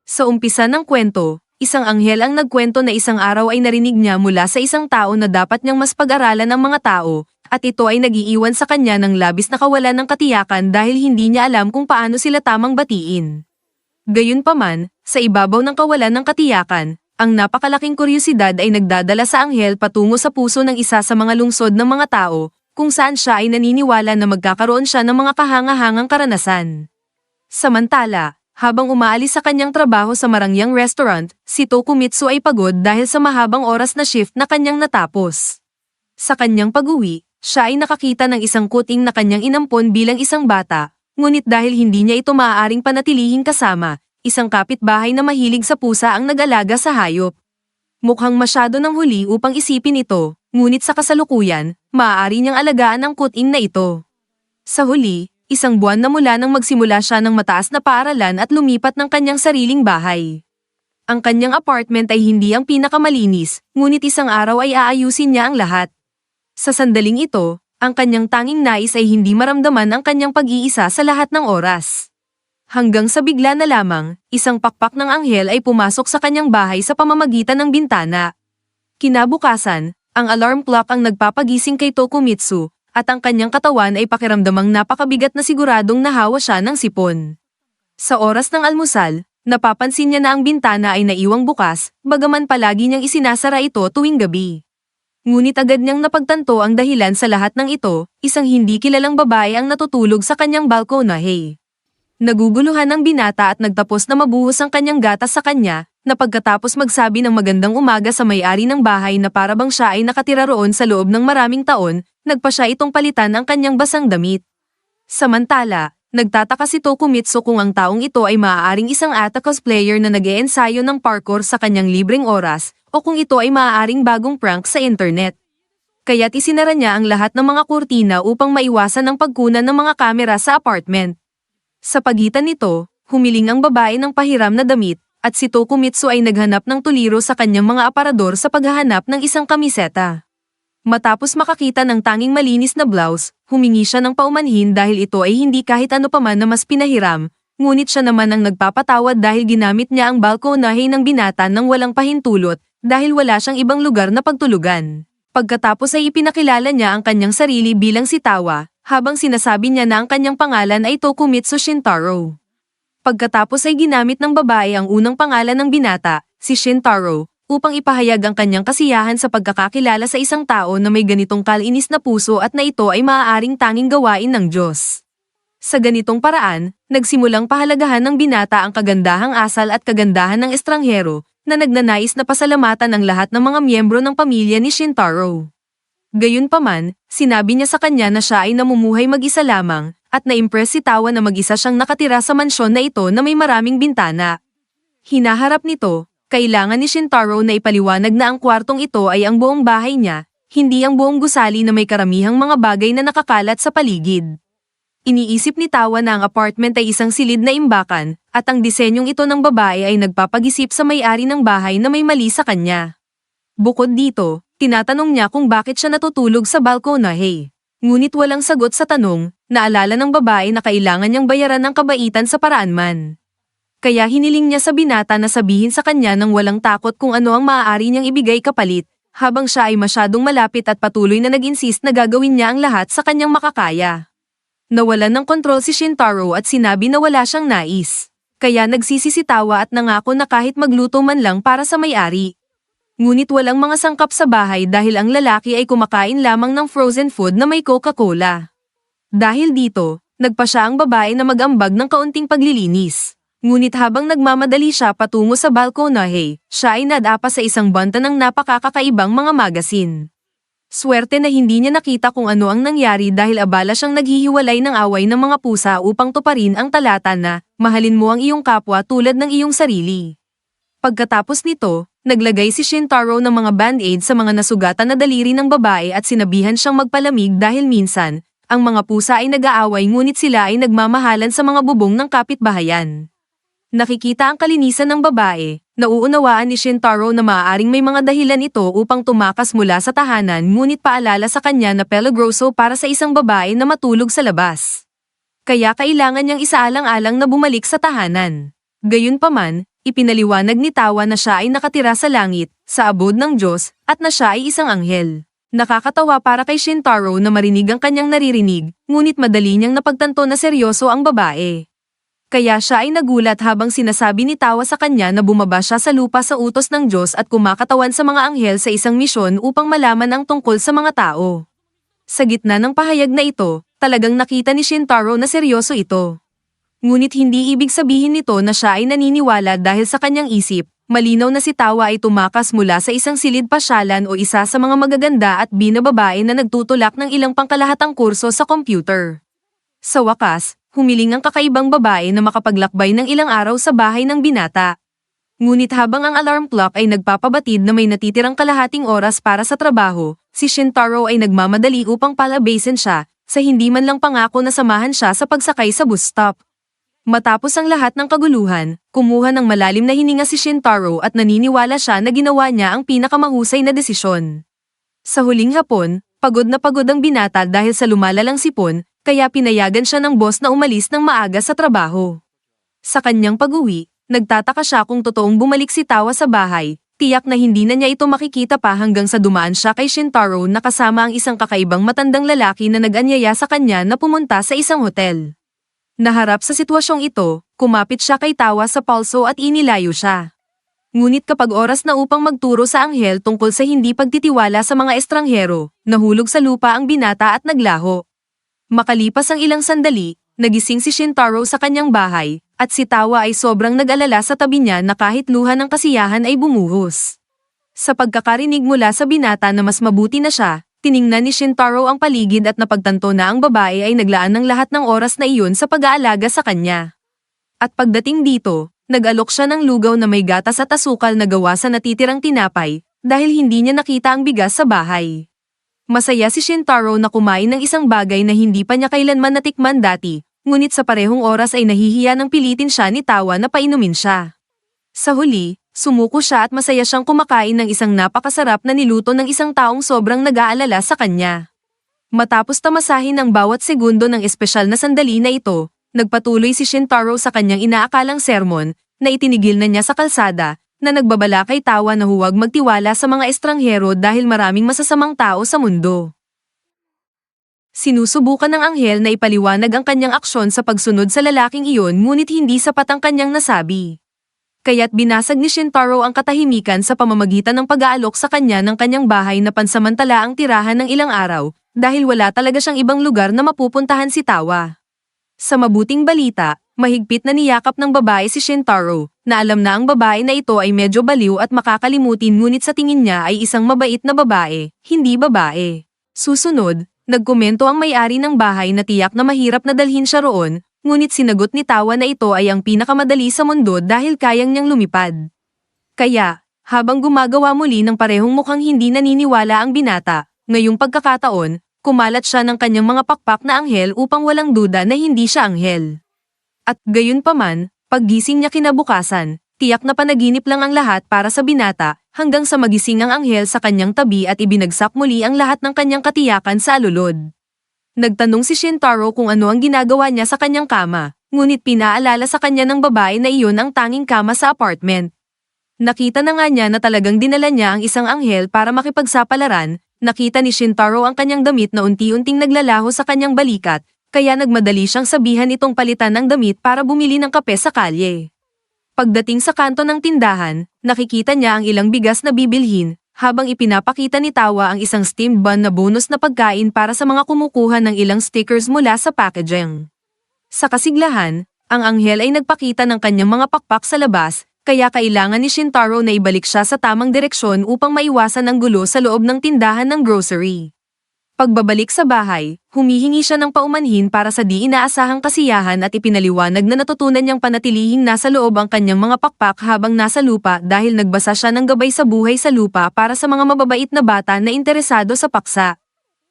Sa umpisa ng kwento, isang anghel ang nagkwento na isang araw ay narinig niya mula sa isang tao na dapat niyang mas pag-aralan ang mga tao, at ito ay nag-iiwan sa kanya ng labis na kawalan ng katiyakan dahil hindi niya alam kung paano sila tamang batiin. Gayunpaman, sa ibabaw ng kawalan ng katiyakan, ang napakalaking kuryosidad ay nagdadala sa anghel patungo sa puso ng isa sa mga lungsod ng mga tao, kung saan siya ay naniniwala na magkakaroon siya ng mga kahangahangang karanasan. Samantala, habang umaalis sa kanyang trabaho sa marangyang restaurant, si Tokumitsu ay pagod dahil sa mahabang oras na shift na kanyang natapos. Sa kanyang pag-uwi, siya ay nakakita ng isang kuting na kanyang inampon bilang isang bata, ngunit dahil hindi niya ito maaaring panatilihing kasama, isang kapitbahay na mahilig sa pusa ang nag-alaga sa hayop. Mukhang masyado ng huli upang isipin ito, ngunit sa kasalukuyan, maaari niyang alagaan ang kuting na ito. Sa huli, isang buwan na mula nang magsimula siya ng mataas na paaralan at lumipat ng kanyang sariling bahay. Ang kanyang apartment ay hindi ang pinakamalinis, ngunit isang araw ay aayusin niya ang lahat. Sa sandaling ito, ang kanyang tanging nais ay hindi maramdaman ang kanyang pag-iisa sa lahat ng oras. Hanggang sa bigla na lamang, isang pakpak ng anghel ay pumasok sa kanyang bahay sa pamamagitan ng bintana. Kinabukasan, ang alarm clock ang nagpapagising kay Tokumitsu, at ang kanyang katawan ay pakiramdamang napakabigat na siguradong nahawa siya ng sipon. Sa oras ng almusal, napapansin niya na ang bintana ay naiwang bukas, bagaman palagi niyang isinasara ito tuwing gabi. Ngunit agad niyang napagtanto ang dahilan sa lahat ng ito, isang hindi kilalang babae ang natutulog sa kanyang balkonahe. Naguguluhan ang binata at nagtapos na mabuhos ang kanyang gatas sa kanya, na pagkatapos magsabi ng magandang umaga sa may-ari ng bahay na parabang siya ay nakatira roon sa loob ng maraming taon, nagpa siya itong palitan ang kanyang basang damit. Samantala, nagtataka si Tokumitsu kung ang taong ito ay maaaring isang ata cosplayer na nag-eensayo ng parkour sa kanyang libreng oras, o kung ito ay maaaring bagong prank sa internet. Kaya't isinara niya ang lahat ng mga kurtina upang maiwasan ang pagkunan ng mga kamera sa apartment. Sa pagitan nito, humiling ang babae ng pahiram na damit, at si Tokumitsu ay naghanap ng tuliro sa kanyang mga aparador sa paghahanap ng isang kamiseta. Matapos makakita ng tanging malinis na blouse, humingi siya ng paumanhin dahil ito ay hindi kahit ano paman na mas pinahiram, ngunit siya naman ang nagpapatawad dahil ginamit niya ang balkonahe ng binata nang walang pahintulot, dahil wala siyang ibang lugar na pagtulugan. Pagkatapos ay ipinakilala niya ang kanyang sarili bilang si Tawa, habang sinasabi niya na ang kanyang pangalan ay Tokumitsu Shintaro. Pagkatapos ay ginamit ng babae ang unang pangalan ng binata, si Shintaro, upang ipahayag ang kanyang kasiyahan sa pagkakakilala sa isang tao na may ganitong kalinis na puso at na ito ay maaaring tanging gawain ng Diyos. Sa ganitong paraan, nagsimulang pahalagahan ng binata ang kagandahang asal at kagandahan ng estranghero, na nagnanais na pasalamatan ang lahat ng mga miyembro ng pamilya ni Shintaro. Gayunpaman, sinabi niya sa kanya na siya ay namumuhay mag-isa lamang, at na-impress si Tawa na mag-isa siyang nakatira sa mansyon na ito na may maraming bintana. Hinaharap nito, kailangan ni Shintaro na ipaliwanag na ang kwartong ito ay ang buong bahay niya, hindi ang buong gusali na may karamihang mga bagay na nakakalat sa paligid. Iniisip ni Tawa na ang apartment ay isang silid na imbakan, at ang disenyong ito ng babae ay nagpapag-isip sa may-ari ng bahay na may mali sa kanya. Bukod dito, tinatanong niya kung bakit siya natutulog sa balkonahe. Ngunit walang sagot sa tanong, naalala ng babae na kailangan niyang bayaran ng kabaitan sa paraan man. Kaya hiniling niya sa binata na sabihin sa kanya nang walang takot kung ano ang maaari niyang ibigay kapalit, habang siya ay masyadong malapit at patuloy na nag-insist na gagawin niya ang lahat sa kanyang makakaya. Nawalan ng kontrol si Shintaro at sinabi na wala siyang nais. Kaya nagsisisitawa at nangako na kahit magluto man lang para sa may-ari. Ngunit walang mga sangkap sa bahay dahil ang lalaki ay kumakain lamang ng frozen food na may Coca-Cola. Dahil dito, nagpa siya ang babae na mag-ambag ng kaunting paglilinis. Ngunit habang nagmamadali siya patungo sa balkonahe, siya ay nadapa sa isang banta ng napakakakaibang mga magasin. Swerte na hindi niya nakita kung ano ang nangyari dahil abala siyang naghihiwalay ng away ng mga pusa upang tuparin ang talata na, mahalin mo ang iyong kapwa tulad ng iyong sarili. Pagkatapos nito, naglagay si Shintaro ng mga band-aid sa mga nasugatan na daliri ng babae at sinabihan siyang magpalamig dahil minsan, ang mga pusa ay nag-aaway ngunit sila ay nagmamahalan sa mga bubong ng kapitbahayan. Nakikita ang kalinisan ng babae, nauunawaan ni Shintaro na maaaring may mga dahilan ito upang tumakas mula sa tahanan ngunit paalala sa kanya na peligroso para sa isang babae na matulog sa labas. Kaya kailangan niyang isaalang-alang na bumalik sa tahanan. Gayunpaman, Ipinaliwanag ni Tawa na siya ay nakatira sa langit, sa abode ng Diyos, at na siya ay isang anghel. Nakakatawa para kay Shintaro na marinig ang kanyang naririnig, ngunit madali niyang napagtanto na seryoso ang babae. Kaya siya ay nagulat habang sinasabi ni Tawa sa kanya na bumaba siya sa lupa sa utos ng Diyos at kumakatawan sa mga anghel sa isang misyon upang malaman ang tungkol sa mga tao. Sa gitna ng pahayag na ito, talagang nakita ni Shintaro na seryoso ito. Ngunit hindi ibig sabihin nito na siya ay naniniwala dahil sa kanyang isip, malinaw na si Tawa ay tumakas mula sa isang silid pasyalan o isa sa mga magaganda at binababae na nagtutulak ng ilang pangkalahatang kurso sa computer. Sa wakas, humiling ang kakaibang babae na makapaglakbay ng ilang araw sa bahay ng binata. Ngunit habang ang alarm clock ay nagpapabatid na may natitirang kalahating oras para sa trabaho, si Shintaro ay nagmamadali upang palabasin siya, sa hindi man lang pangako na samahan siya sa pagsakay sa bus stop. Matapos ang lahat ng kaguluhan, kumuha ng malalim na hininga si Shintaro at naniniwala siya na ginawa niya ang pinakamahusay na desisyon. Sa huling hapon, pagod na pagod ang binata dahil sa lumalalang sipon, kaya pinayagan siya ng boss na umalis ng maaga sa trabaho. Sa kanyang pag-uwi, nagtataka siya kung totoong bumalik si Tawa sa bahay, tiyak na hindi na niya ito makikita pa hanggang sa dumaan siya kay Shintaro na kasama ang isang kakaibang matandang lalaki na nag-anyaya sa kanya na pumunta sa isang hotel. Naharap sa sitwasyong ito, kumapit siya kay Tawa sa palso at inilayo siya. Ngunit kapag oras na upang magturo sa anghel tungkol sa hindi pagtitiwala sa mga estranghero, nahulog sa lupa ang binata at naglaho. Makalipas ang ilang sandali, nagising si Shintaro sa kanyang bahay, at si Tawa ay sobrang nag-alala sa tabi niya na kahit luha ng kasiyahan ay bumuhos. Sa pagkakarinig mula sa binata na mas mabuti na siya, tiningnan ni Shintaro ang paligid at napagtanto na ang babae ay naglaan ng lahat ng oras na iyon sa pag-aalaga sa kanya. At pagdating dito, nag-alok siya ng lugaw na may gatas at asukal na gawa sa natitirang tinapay, dahil hindi niya nakita ang bigas sa bahay. Masaya si Shintaro na kumain ng isang bagay na hindi pa niya kailanman natikman dati, ngunit sa parehong oras ay nahihiya ng pilitin siya ni Tawa na painumin siya. Sa huli, sumuko siya at masaya siyang kumakain ng isang napakasarap na niluto ng isang taong sobrang nag-aalala sa kanya. Matapos tamasahin ang bawat segundo ng espesyal na sandali na ito, nagpatuloy si Shintaro sa kanyang inaakalang sermon, na itinigil na niya sa kalsada, na nagbabala kay Tawa na huwag magtiwala sa mga estranghero dahil maraming masasamang tao sa mundo. Sinusubukan ng anghel na ipaliwanag ang kanyang aksyon sa pagsunod sa lalaking iyon ngunit hindi sapat ang kanyang nasabi. Kaya't binasag ni Shintaro ang katahimikan sa pamamagitan ng pag-aalok sa kanya ng kanyang bahay na pansamantala ang tirahan ng ilang araw, dahil wala talaga siyang ibang lugar na mapupuntahan si Tawa. Sa mabuting balita, mahigpit na niyakap ng babae si Shintaro, na alam na ang babae na ito ay medyo baliw at makakalimutin ngunit sa tingin niya ay isang mabait na babae, hindi babae. Susunod, nagkomento ang may-ari ng bahay na tiyak na mahirap na dalhin siya roon, ngunit sinagot ni Tawa na ito ay ang pinakamadali sa mundo dahil kayang niyang lumipad. Kaya, habang gumagawa muli ng parehong mukhang hindi naniniwala ang binata, ngayong pagkakataon, kumalat siya ng kanyang mga pakpak na anghel upang walang duda na hindi siya anghel. At gayunpaman, paggising niya kinabukasan, tiyak na panaginip lang ang lahat para sa binata, hanggang sa magising ang anghel sa kanyang tabi at ibinagsak muli ang lahat ng kanyang katiyakan sa alulod. Nagtanong si Shintaro kung ano ang ginagawa niya sa kanyang kama, ngunit pinaalala sa kanya ng babae na iyon ang tanging kama sa apartment. Nakita na nga niya na talagang dinala niya ang isang anghel para makipagsapalaran, nakita ni Shintaro ang kanyang damit na unti-unting naglalaho sa kanyang balikat, kaya nagmadali siyang sabihan itong palitan ng damit para bumili ng kape sa kalye. Pagdating sa kanto ng tindahan, nakikita niya ang ilang bigas na bibilhin, habang ipinapakita ni Tawa ang isang steamed bun na bonus na pagkain para sa mga kumukuha ng ilang stickers mula sa packaging. Sa kasiglahan, ang anghel ay nagpakita ng kanyang mga pakpak sa labas, kaya kailangan ni Shintaro na ibalik siya sa tamang direksyon upang maiwasan ang gulo sa loob ng tindahan ng grocery. Pagbabalik sa bahay, humihingi siya ng paumanhin para sa di inaasahang kasiyahan at ipinaliwanag na natutunan niyang panatilihing nasa loob ang kanyang mga pakpak habang nasa lupa dahil nagbasa siya ng gabay sa buhay sa lupa para sa mga mababait na bata na interesado sa paksa.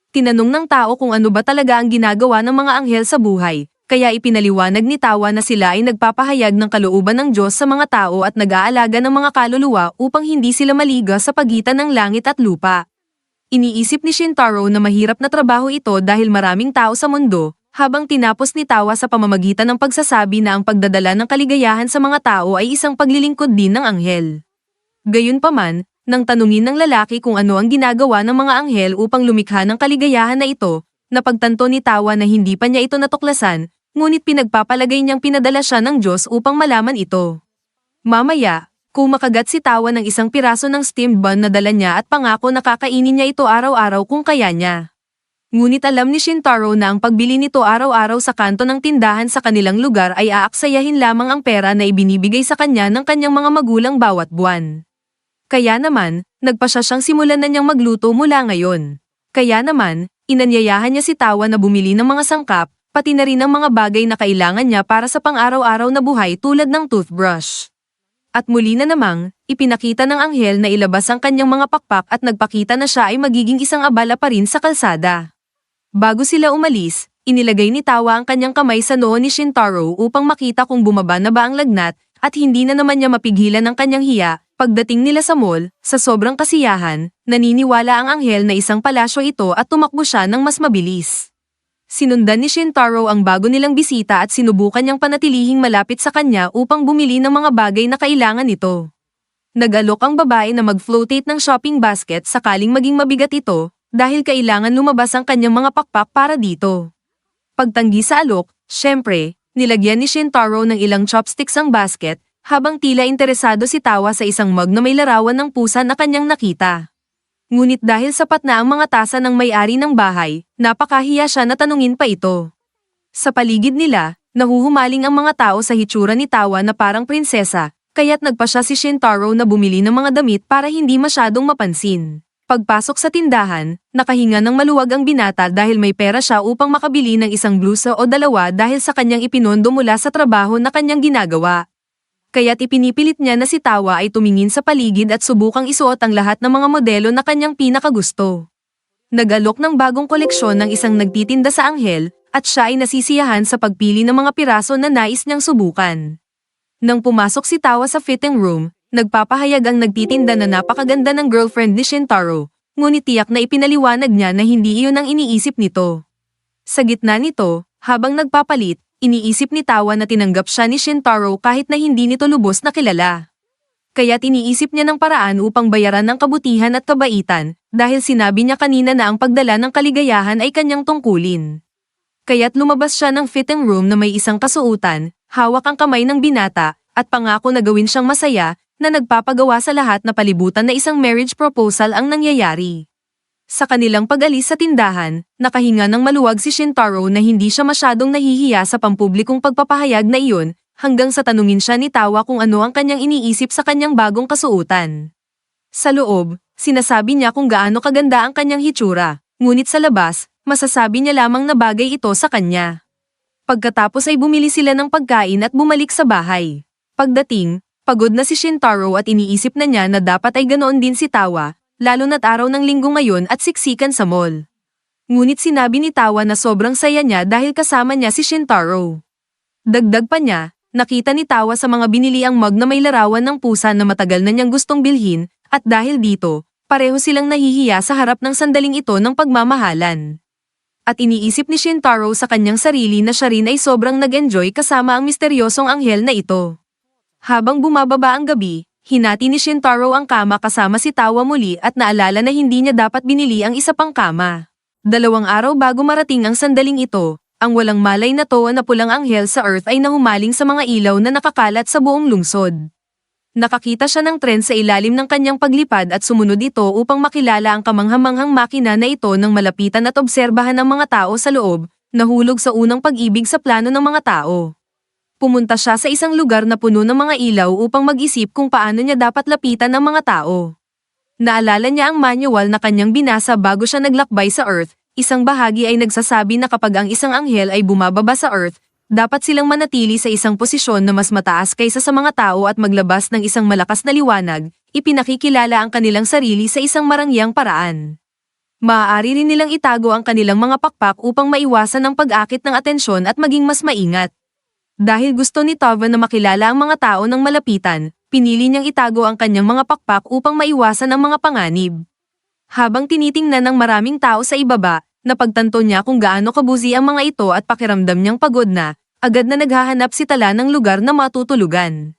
Tinanong ng tao kung ano ba talaga ang ginagawa ng mga anghel sa buhay, kaya ipinaliwanag ni Tawa na sila ay nagpapahayag ng kalooban ng Diyos sa mga tao at nag-aalaga ng mga kaluluwa upang hindi sila maliga sa pagitan ng langit at lupa. Iniisip ni Shintaro na mahirap na trabaho ito dahil maraming tao sa mundo, habang tinapos ni Tawa sa pamamagitan ng pagsasabi na ang pagdadala ng kaligayahan sa mga tao ay isang paglilingkod din ng anghel. Gayunpaman, nang tanungin ng lalaki kung ano ang ginagawa ng mga anghel upang lumikha ng kaligayahan na ito, napagtanto ni Tawa na hindi pa niya ito natuklasan, ngunit pinagpapalagay niyang pinadala siya ng Diyos upang malaman ito. Mamaya, kung makagat si Tawa ng isang piraso ng steamed bun na dala niya at pangako na kakainin niya ito araw-araw kung kaya niya. Ngunit alam ni Shintaro na ang pagbili nito araw-araw sa kanto ng tindahan sa kanilang lugar ay aaksayahin lamang ang pera na ibinibigay sa kanya ng kanyang mga magulang bawat buwan. Kaya naman, nagpasya siyang simulan na niyang magluto mula ngayon. Kaya naman, inanyayahan niya si Tawa na bumili ng mga sangkap, pati na rin ang mga bagay na kailangan niya para sa pang-araw-araw na buhay tulad ng toothbrush. At muli na namang, ipinakita ng anghel na ilabas ang kanyang mga pakpak at nagpakita na siya ay magiging isang abala pa rin sa kalsada. Bago sila umalis, inilagay ni Tawa ang kanyang kamay sa noo ni Shintaro upang makita kung bumaba na ba ang lagnat, at hindi na naman niya mapigilan ang kanyang hiya. Pagdating nila sa mall, sa sobrang kasiyahan, naniniwala ang anghel na isang palasyo ito at tumakbo siya ng mas mabilis. Sinundan ni Shintaro ang bago nilang bisita at sinubukan niyang panatilihing malapit sa kanya upang bumili ng mga bagay na kailangan nito. Nag-alok ang babae na mag-floatate ng shopping basket sakaling maging mabigat ito, dahil kailangan lumabas ang kanyang mga pakpak para dito. Pagtanggi sa alok, syempre, nilagyan ni Shintaro ng ilang chopsticks ang basket, habang tila interesado si Tawa sa isang mug na may larawan ng pusa na kanyang nakita. Ngunit dahil sapat na ang mga tasa ng may-ari ng bahay, napakahiya siya na tanungin pa ito. Sa paligid nila, nahuhumaling ang mga tao sa hitsura ni Tawa na parang prinsesa, kaya't nagpa siya si Shintaro na bumili ng mga damit para hindi masyadong mapansin. Pagpasok sa tindahan, nakahinga ng maluwag ang binata dahil may pera siya upang makabili ng isang blusa o dalawa dahil sa kanyang ipinondo mula sa trabaho na kanyang ginagawa. Kaya't ipinipilit niya na si Tawa ay tumingin sa paligid at subukang isuot ang lahat ng mga modelo na kanyang pinakagusto. Nag-alok ng bagong koleksyon ng isang nagtitinda sa anghel, at siya ay nasisiyahan sa pagpili ng mga piraso na nais niyang subukan. Nang pumasok si Tawa sa fitting room, nagpapahayag ang nagtitinda na napakaganda ng girlfriend ni Shintaro, ngunit tiyak na ipinaliwanag niya na hindi iyon ang iniisip nito. Sa gitna nito, habang nagpapalit, iniisip ni Tawa na tinanggap siya ni Shintaro kahit na hindi nito lubos na kilala. Kaya't iniisip niya ng paraan upang bayaran ng kabutihan at kabaitan, dahil sinabi niya kanina na ang pagdala ng kaligayahan ay kanyang tungkulin. Kaya't lumabas siya ng fitting room na may isang kasuotan, hawak ang kamay ng binata, at pangako na gawin siyang masaya, na nagpapagawa sa lahat na palibutan na isang marriage proposal ang nangyayari. Sa kanilang pag-alis sa tindahan, nakahinga ng maluwag si Shintaro na hindi siya masyadong nahihiya sa pampublikong pagpapahayag na iyon, hanggang sa tanungin siya ni Tawa kung ano ang kanyang iniisip sa kanyang bagong kasuotan. Sa loob, sinasabi niya kung gaano kaganda ang kanyang hitsura, ngunit sa labas, masasabi niya lamang na bagay ito sa kanya. Pagkatapos ay bumili sila ng pagkain at bumalik sa bahay. Pagdating, pagod na si Shintaro at iniisip na niya na dapat ay ganoon din si Tawa, lalo na't araw ng linggo ngayon at siksikan sa mall. Ngunit sinabi ni Tawa na sobrang saya niya dahil kasama niya si Shintaro. Dagdag pa niya, nakita ni Tawa sa mga binili ang mug na may larawan ng pusa na matagal na niyang gustong bilhin, at dahil dito, pareho silang nahihiya sa harap ng sandaling ito ng pagmamahalan. At iniisip ni Shintaro sa kanyang sarili na siya rin ay sobrang nag-enjoy kasama ang misteryosong anghel na ito. Habang bumababa ang gabi, hinati ni Shintaro ang kama kasama si Tawa muli at naalala na hindi niya dapat binili ang isa pang kama. 2 araw bago marating ang sandaling ito, ang walang malay na Toa na pulang anghel sa Earth ay nahumaling sa mga ilaw na nakakalat sa buong lungsod. Nakakita siya ng tren sa ilalim ng kanyang paglipad at sumunod ito upang makilala ang kamanghamanghang makina na ito nang malapitan at obserbahan ng mga tao sa loob, nahulog sa unang pag-ibig sa plano ng mga tao. Pumunta siya sa isang lugar na puno ng mga ilaw upang mag-isip kung paano niya dapat lapitan ng mga tao. Naalala niya ang manual na kanyang binasa bago siya naglakbay sa Earth, isang bahagi ay nagsasabi na kapag ang isang anghel ay bumababa sa Earth, dapat silang manatili sa isang posisyon na mas mataas kaysa sa mga tao at maglabas ng isang malakas na liwanag, ipinakikilala ang kanilang sarili sa isang marangyang paraan. Maaari rin nilang itago ang kanilang mga pakpak upang maiwasan ang pag-akit ng atensyon at maging mas maingat. Dahil gusto ni Tawa na makilala ang mga tao ng malapitan, pinili niyang itago ang kanyang mga pakpak upang maiwasan ang mga panganib. Habang tinitingnan ng maraming tao sa ibaba, napagtanto niya kung gaano kabusi ang mga ito at pakiramdam niyang pagod na, agad na naghahanap si Tala ng lugar na matutulugan.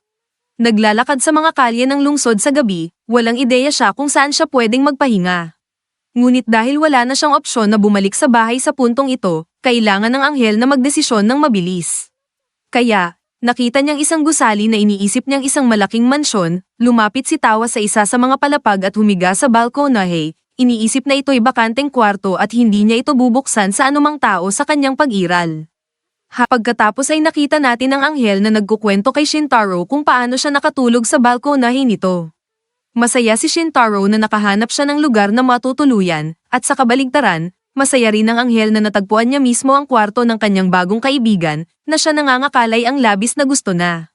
Naglalakad sa mga kalye ng lungsod sa gabi, walang ideya siya kung saan siya pwedeng magpahinga. Ngunit dahil wala na siyang opsyon na bumalik sa bahay sa puntong ito, kailangan ng anghel na magdesisyon ng mabilis. Kaya, nakita niyang isang gusali na iniisip niyang isang malaking mansyon, lumapit si Tawa sa isa sa mga palapag at humiga sa balkonahe, iniisip na ito'y bakanteng kwarto at hindi niya ito bubuksan sa anumang tao sa kanyang pag-iral. Pagkatapos ay nakita natin ang anghel na nagkukwento kay Shintaro kung paano siya nakatulog sa balkonahe nito. Masaya si Shintaro na nakahanap siya ng lugar na matutuluyan, at sa kabaligtaran, masaya rin ang anghel na natagpuan niya mismo ang kwarto ng kanyang bagong kaibigan, na siya nangangakalay ang labis na gusto na.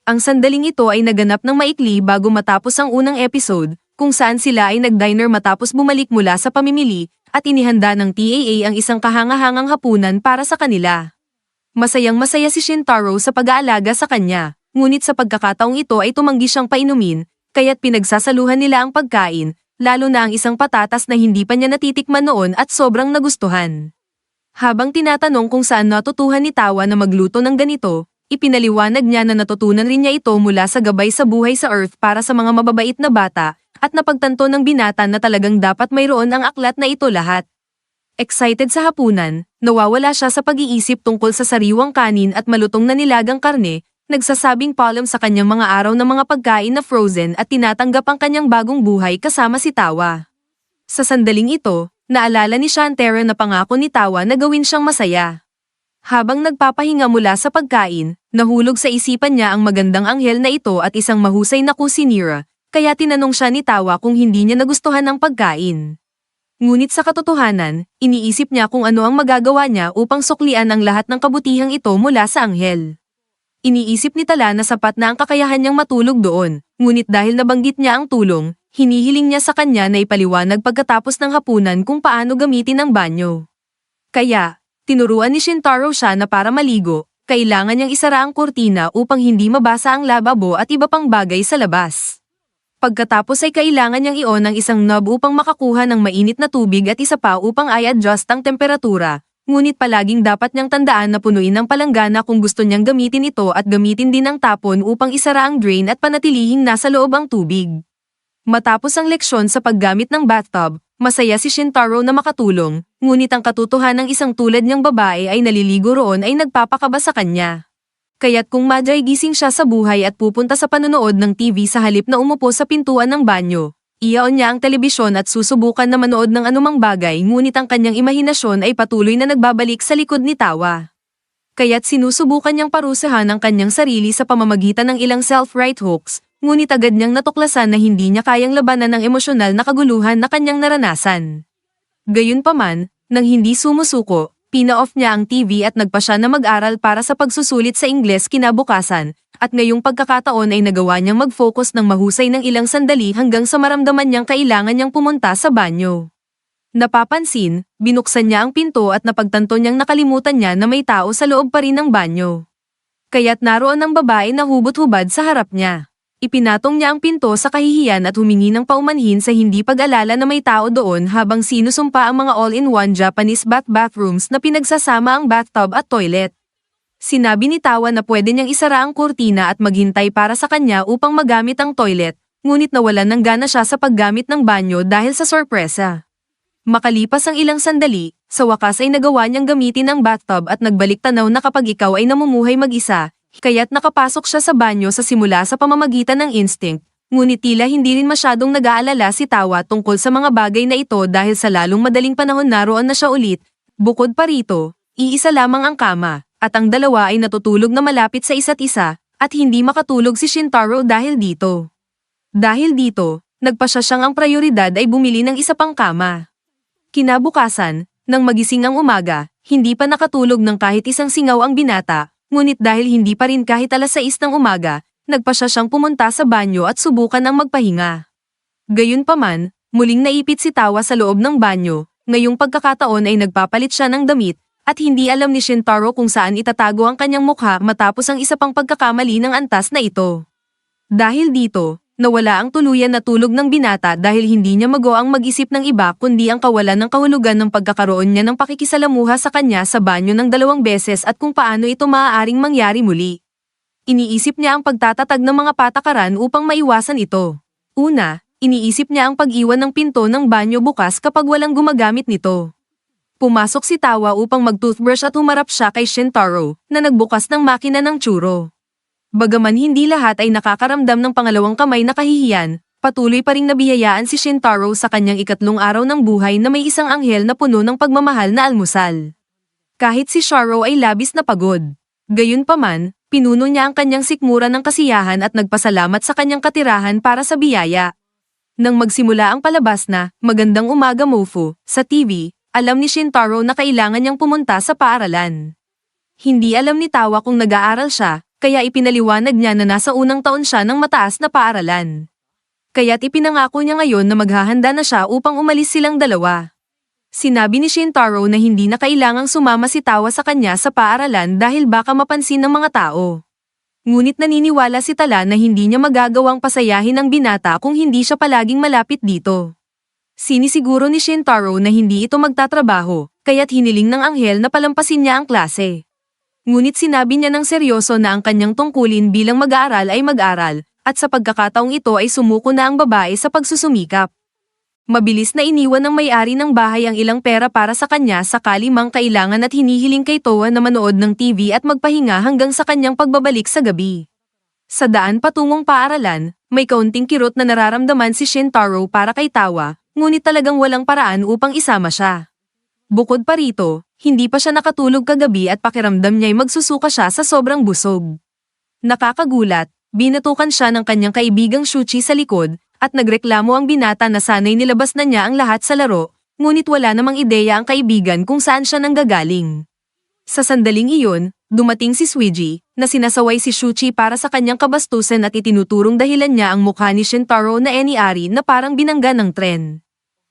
Ang sandaling ito ay naganap ng maikli bago matapos ang unang episode, kung saan sila ay nag-diner matapos bumalik mula sa pamimili, at inihanda ng TAA ang isang kahangahangang hapunan para sa kanila. Masayang-masaya si Shintaro sa pag-aalaga sa kanya, ngunit sa pagkakataong ito ay tumanggi siyang painumin, kaya't pinagsasaluhan nila ang pagkain, lalo na ang isang patatas na hindi pa niya natitikman noon at sobrang nagustuhan. Habang tinatanong kung saan natutuhan ni Tawa na magluto ng ganito, ipinaliwanag niya na natutunan rin niya ito mula sa gabay sa buhay sa Earth para sa mga mababait na bata, at napagtanto ng binata na talagang dapat mayroon ang aklat na ito lahat. Excited sa hapunan, nawawala siya sa pag-iisip tungkol sa sariwang kanin at malutong na nilagang karne, nagsasabing paalam sa kanyang mga araw ng mga pagkain na frozen at tinatanggap ang kanyang bagong buhay kasama si Tawa. Sa sandaling ito, naalala ni Shantara na pangako ni Tawa na gawin siyang masaya. Habang nagpapahinga mula sa pagkain, nahulog sa isipan niya ang magandang anghel na ito at isang mahusay na kusinira, kaya tinanong siya ni Tawa kung hindi niya nagustuhan ang pagkain. Ngunit sa katotohanan, iniisip niya kung ano ang magagawa niya upang suklian ang lahat ng kabutihang ito mula sa anghel. Iniisip ni Tala na sapat na ang kakayahan niyang matulog doon, ngunit dahil nabanggit niya ang tulong, hinihiling niya sa kanya na ipaliwanag pagkatapos ng hapunan kung paano gamitin ang banyo. Kaya, tinuruan ni Shintaro siya na para maligo, kailangan niyang isara ang kurtina upang hindi mabasa ang lababo at iba pang bagay sa labas. Pagkatapos ay kailangan niyang i-on ang isang knob upang makakuha ng mainit na tubig at isa pa upang i-adjust ang temperatura. Ngunit palaging dapat niyang tandaan na punuin ang palanggana kung gusto niyang gamitin ito at gamitin din ang tapon upang isara ang drain at panatilihing nasa loob ang tubig. Matapos ang leksyon sa paggamit ng bathtub, masaya si Shintaro na makatulong, ngunit ang katotohanan ng isang tulad niyang babae ay naliligo roon ay nagpapakaba sa kanya. Kaya't kung madyay gising siya sa buhay at pupunta sa panonood ng TV sa halip na umupo sa pintuan ng banyo, i-on niya ang telebisyon at susubukan na manood ng anumang bagay ngunit ang kanyang imahinasyon ay patuloy na nagbabalik sa likod ni Tawa. Kaya't sinusubukan niyang parusahan ang kanyang sarili sa pamamagitan ng ilang self-right hooks, ngunit agad niyang natuklasan na hindi niya kayang labanan ng emosyonal na kaguluhan na kanyang naranasan. Gayunpaman, nang hindi sumusuko, pina-off niya ang TV at nagpa siya na mag-aral para sa pagsusulit sa Ingles kinabukasan, at ngayong pagkakataon ay nagawa niyang mag-focus ng mahusay ng ilang sandali hanggang sa maramdaman niyang kailangan niyang pumunta sa banyo. Napapansin, binuksan niya ang pinto at napagtanto niyang nakalimutan niya na may tao sa loob pa rin ng banyo. Kaya't naroon ang babae na hubot-hubad sa harap niya. Ipinatong niya ang pinto sa kahihiyan at humingi ng paumanhin sa hindi pag-alala na may tao doon habang sinusumpa ang mga all-in-one Japanese bathrooms na pinagsasama ang bathtub at toilet. Sinabi ni Tawa na pwede niyang isara ang kurtina at maghintay para sa kanya upang magamit ang toilet, ngunit nawalan ng gana siya sa paggamit ng banyo dahil sa sorpresa. Makalipas ang ilang sandali, sa wakas ay nagawa niyang gamitin ang bathtub at nagbalik tanaw na kapag ikaw ay namumuhay mag-isa, kaya't nakapasok siya sa banyo sa simula sa pamamagitan ng instinct, ngunit tila hindi rin masyadong nag-aalala si Tawa tungkol sa mga bagay na ito dahil sa lalong madaling panahon naroon na siya ulit. Bukod pa rito, iisa lamang ang kama, at ang dalawa ay natutulog na malapit sa isa't isa, at hindi makatulog si Shintaro dahil dito. Dahil dito, nagpasya siyang ang prioridad ay bumili ng isa pang kama. Kinabukasan, nang magising ang umaga, hindi pa nakatulog ng kahit isang singaw ang binata, ngunit dahil hindi pa rin kahit 6:00 ng umaga, nagpasya siyang pumunta sa banyo at subukan ang magpahinga. Gayunpaman, muling naipit si Tawa sa loob ng banyo, ngayong pagkakataon ay nagpapalit siya ng damit, at hindi alam ni Shintaro kung saan itatago ang kanyang mukha matapos ang isa pang pagkakamali ng antas na ito. Dahil dito, Nawala ang tuluyan na tulog ng binata dahil hindi niya magaang mag-isip ng iba kundi ang kawalan ng kahulugan ng pagkakaroon niya ng pakikisalamuha sa kanya sa banyo ng 2 beses at kung paano ito maaaring mangyari muli. Iniisip niya ang pagtatatag ng mga patakaran upang maiwasan ito. Una, iniisip niya ang pag-iwan ng pinto ng banyo bukas kapag walang gumagamit nito. Pumasok si Tawa upang mag-toothbrush at humarap siya kay Shintaro, na nagbukas ng makina ng churro. Bagaman hindi lahat ay nakakaramdam ng pangalawang kamay na kahihiyan, patuloy pa ring nabiyayaan si Shintaro sa kanyang 3 araw ng buhay na may isang anghel na puno ng pagmamahal na almusal. Kahit si Sharo ay labis na pagod. Gayunpaman, pinuno niya ang kanyang sikmura ng kasiyahan at nagpasalamat sa kanyang katirahan para sa biyaya. Nang magsimula ang palabas na Magandang Umaga Mofu sa TV, alam ni Shintaro na kailangan niyang pumunta sa paaralan. Hindi alam ni Tawa kung nag-aaral siya, kaya ipinaliwanag niya na nasa unang taon siya ng mataas na paaralan. Kaya't ipinangako niya ngayon na maghahanda na siya upang umalis silang dalawa. Sinabi ni Shintaro na hindi na kailangang sumama si Tawa sa kanya sa paaralan dahil baka mapansin ng mga tao. Ngunit naniniwala si Tala na hindi niya magagawang pasayahin ang binata kung hindi siya palaging malapit dito. Sinisiguro ni Shintaro na hindi ito magtatrabaho, kaya't hiniling ng anghel na palampasin niya ang klase. Ngunit sinabi niya ng seryoso na ang kanyang tungkulin bilang mag-aaral ay mag-aral, at sa pagkakataong ito ay sumuko na ang babae sa pagsusumikap. Mabilis na iniwan ng may-ari ng bahay ang ilang pera para sa kanya sakali mang kailangan at hinihiling kay Towa na manood ng TV at magpahinga hanggang sa kanyang pagbabalik sa gabi. Sa daan patungong paaralan, may kaunting kirot na nararamdaman si Shintaro para kay Tawa, ngunit talagang walang paraan upang isama siya. Bukod pa rito, hindi pa siya nakatulog kagabi at pakiramdam niya'y magsusuka siya sa sobrang busog. Nakakagulat, binatukan siya ng kanyang kaibigang Shuchi sa likod, at nagreklamo ang binata na sanay nilabas na niya ang lahat sa laro, ngunit wala namang ideya ang kaibigan kung saan siya nanggagaling. Sa sandaling iyon, dumating si Suiji, na sinasaway si Shuchi para sa kanyang kabastusan at itinuturong dahilan niya ang mukha ni Shintaro na Eniari na parang binangga ng tren.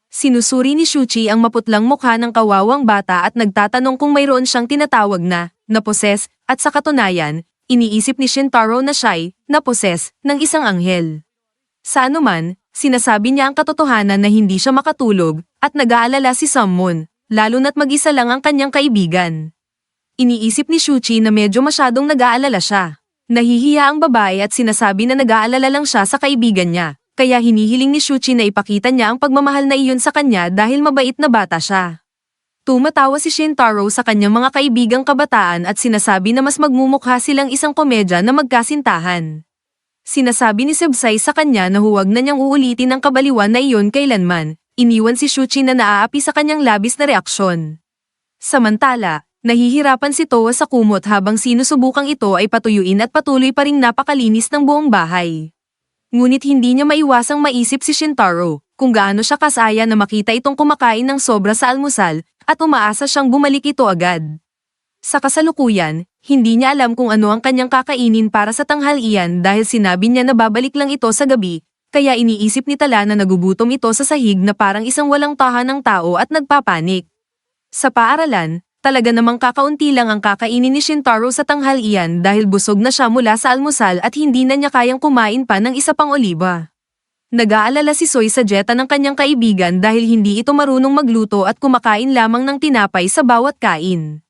Sinusuri ni Shuchi ang maputlang mukha ng kawawang bata at nagtatanong kung mayroon siyang tinatawag na naposes, at sa katunayan, iniisip ni Shintaro na siya'y naposes ng isang anghel. Sa anuman, sinasabi niya ang katotohanan na hindi siya makatulog at nag-aalala si Summon, lalo na't mag-isa lang ang kanyang kaibigan. Iniisip ni Shuchi na medyo masyadong nag-aalala siya. Nahihiya ang babae at sinasabi na nag-aalala lang siya sa kaibigan niya. Kaya hinihiling ni Shuchi na ipakita niya ang pagmamahal na iyon sa kanya dahil mabait na bata siya. Tumatawa si Shintaro sa kanyang mga kaibigang kabataan at sinasabi na mas magmumukha silang isang komedya na magkasintahan. Sinasabi ni Sebsay sa kanya na huwag na niyang uulitin ang kabaliwan na iyon kailanman, iniwan si Shuchi na naaapi sa kanyang labis na reaksyon. Samantala, nahihirapan si Towa sa kumot habang sinusubukang ito ay patuyuin at patuloy pa ring napakalinis ng buong bahay. Ngunit hindi niya maiwasang maisip si Shintaro, kung gaano siya kasaya na makita itong kumakain ng sobra sa almusal, at umaasa siyang bumalik ito agad. Sa kasalukuyan, hindi niya alam kung ano ang kanyang kakainin para sa tanghalian dahil sinabi niya na babalik lang ito sa gabi, kaya iniisip ni Tala na nagugutom ito sa sahig na parang isang walang tahan ng tao at nagpapanik. Sa paaralan, talaga namang kakaunti lang ang kakainin ni Shintaro sa tanghalian dahil busog na siya mula sa almusal at hindi na niya kayang kumain pa ng isa pang oliba. Nag-aalala si Soy sa dieta ng kanyang kaibigan dahil hindi ito marunong magluto at kumakain lamang ng tinapay sa bawat kain.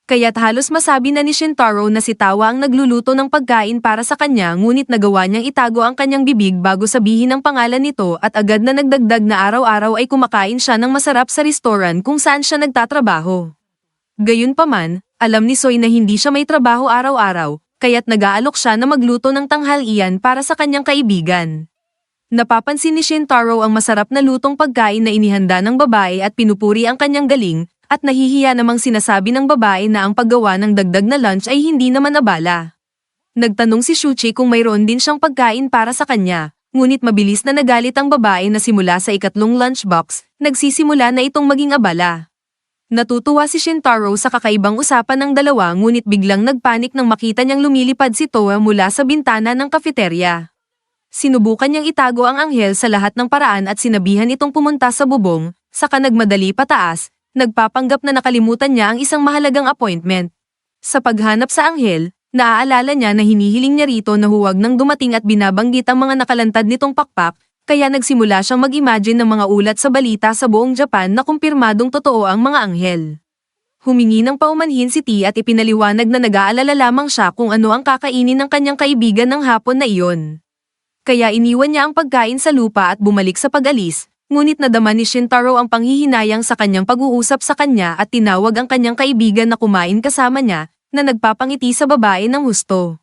Kaya't halos masabi na ni Shintaro na si Tawa ang nagluluto ng pagkain para sa kanya ngunit nagawa niyang itago ang kanyang bibig bago sabihin ang pangalan nito at agad na nagdagdag na araw-araw ay kumakain siya ng masarap sa restoran kung saan siya nagtatrabaho. Gayunpaman, alam ni Soy na hindi siya may trabaho araw-araw, kaya't nag-aalok siya na magluto ng tanghalian para sa kanyang kaibigan. Napapansin ni Shintaro ang masarap na lutong pagkain na inihanda ng babae at pinupuri ang kanyang galing, at nahihiya namang sinasabi ng babae na ang paggawa ng dagdag na lunch ay hindi naman abala. Nagtanong si Shuchi kung mayroon din siyang pagkain para sa kanya, ngunit mabilis na nagalit ang babae na simula sa 2nd lunchbox, nagsisimula na itong maging abala. Natutuwa si Shintaro sa kakaibang usapan ng dalawa ngunit biglang nagpanik nang makita niyang lumilipad si Towa mula sa bintana ng kafeterya. Sinubukan niyang itago ang anghel sa lahat ng paraan at sinabihan itong pumunta sa bubong, saka nagmadali pataas, nagpapanggap na nakalimutan niya ang isang mahalagang appointment. Sa paghanap sa anghel, Naaalala niya na hinihiling niya rito na huwag nang dumating at binabanggit ang mga nakalantad nitong pakpak, kaya nagsimula siyang mag-imagine ng mga ulat sa balita sa buong Japan na kumpirmadong totoo ang mga anghel. Humingi ng paumanhin si T at ipinaliwanag na nag-aalala lamang siya kung ano ang kakainin ng kanyang kaibigan ng hapon na iyon. Kaya iniwan niya ang pagkain sa lupa at bumalik sa pag-alis, ngunit nadama ni Shintaro ang panghihinayang sa kanyang pag-uusap sa kanya at tinawag ang kanyang kaibigan na kumain kasama niya, na nagpapangiti sa babae ng husto.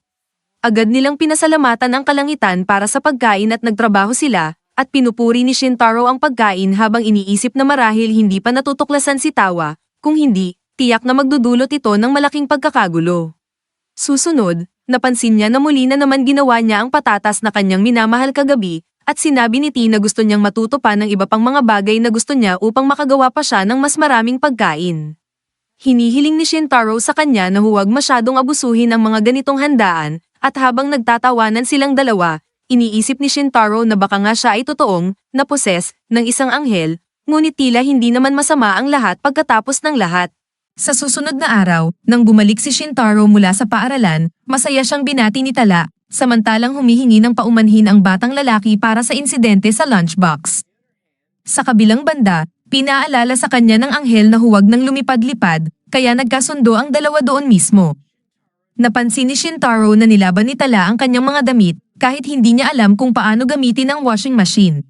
Agad nilang pinasalamatan ang kalangitan para sa pagkain at nagtrabaho sila, at pinupuri ni Shintaro ang pagkain habang iniisip na marahil hindi pa natutuklasan si Tawa, kung hindi, tiyak na magdudulot ito ng malaking pagkakagulo. Susunod, napansin niya na muli na naman ginawa niya ang patatas na kanyang minamahal kagabi, at sinabi ni T na gusto niyang matuto pa ng iba pang mga bagay na gusto niya upang makagawa pa siya ng mas maraming pagkain. Hinihiling ni Shintaro sa kanya na huwag masyadong abusuhin ang mga ganitong handaan, at habang nagtatawanan silang dalawa, iniisip ni Shintaro na baka nga siya ay totoong, naposes, ng isang anghel, ngunit tila hindi naman masama ang lahat pagkatapos ng lahat. Sa susunod na araw, nang bumalik si Shintaro mula sa paaralan, masaya siyang binati ni Tala, samantalang humihingi ng paumanhin ang batang lalaki para sa insidente sa lunchbox. Sa kabilang banda, pinaalala sa kanya ng anghel na huwag nang lumipad-lipad, kaya nagkasundo ang dalawa doon mismo. Napansin ni Shintaro na nilaban ni Tala ang kanyang mga damit, kahit hindi niya alam kung paano gamitin ang washing machine.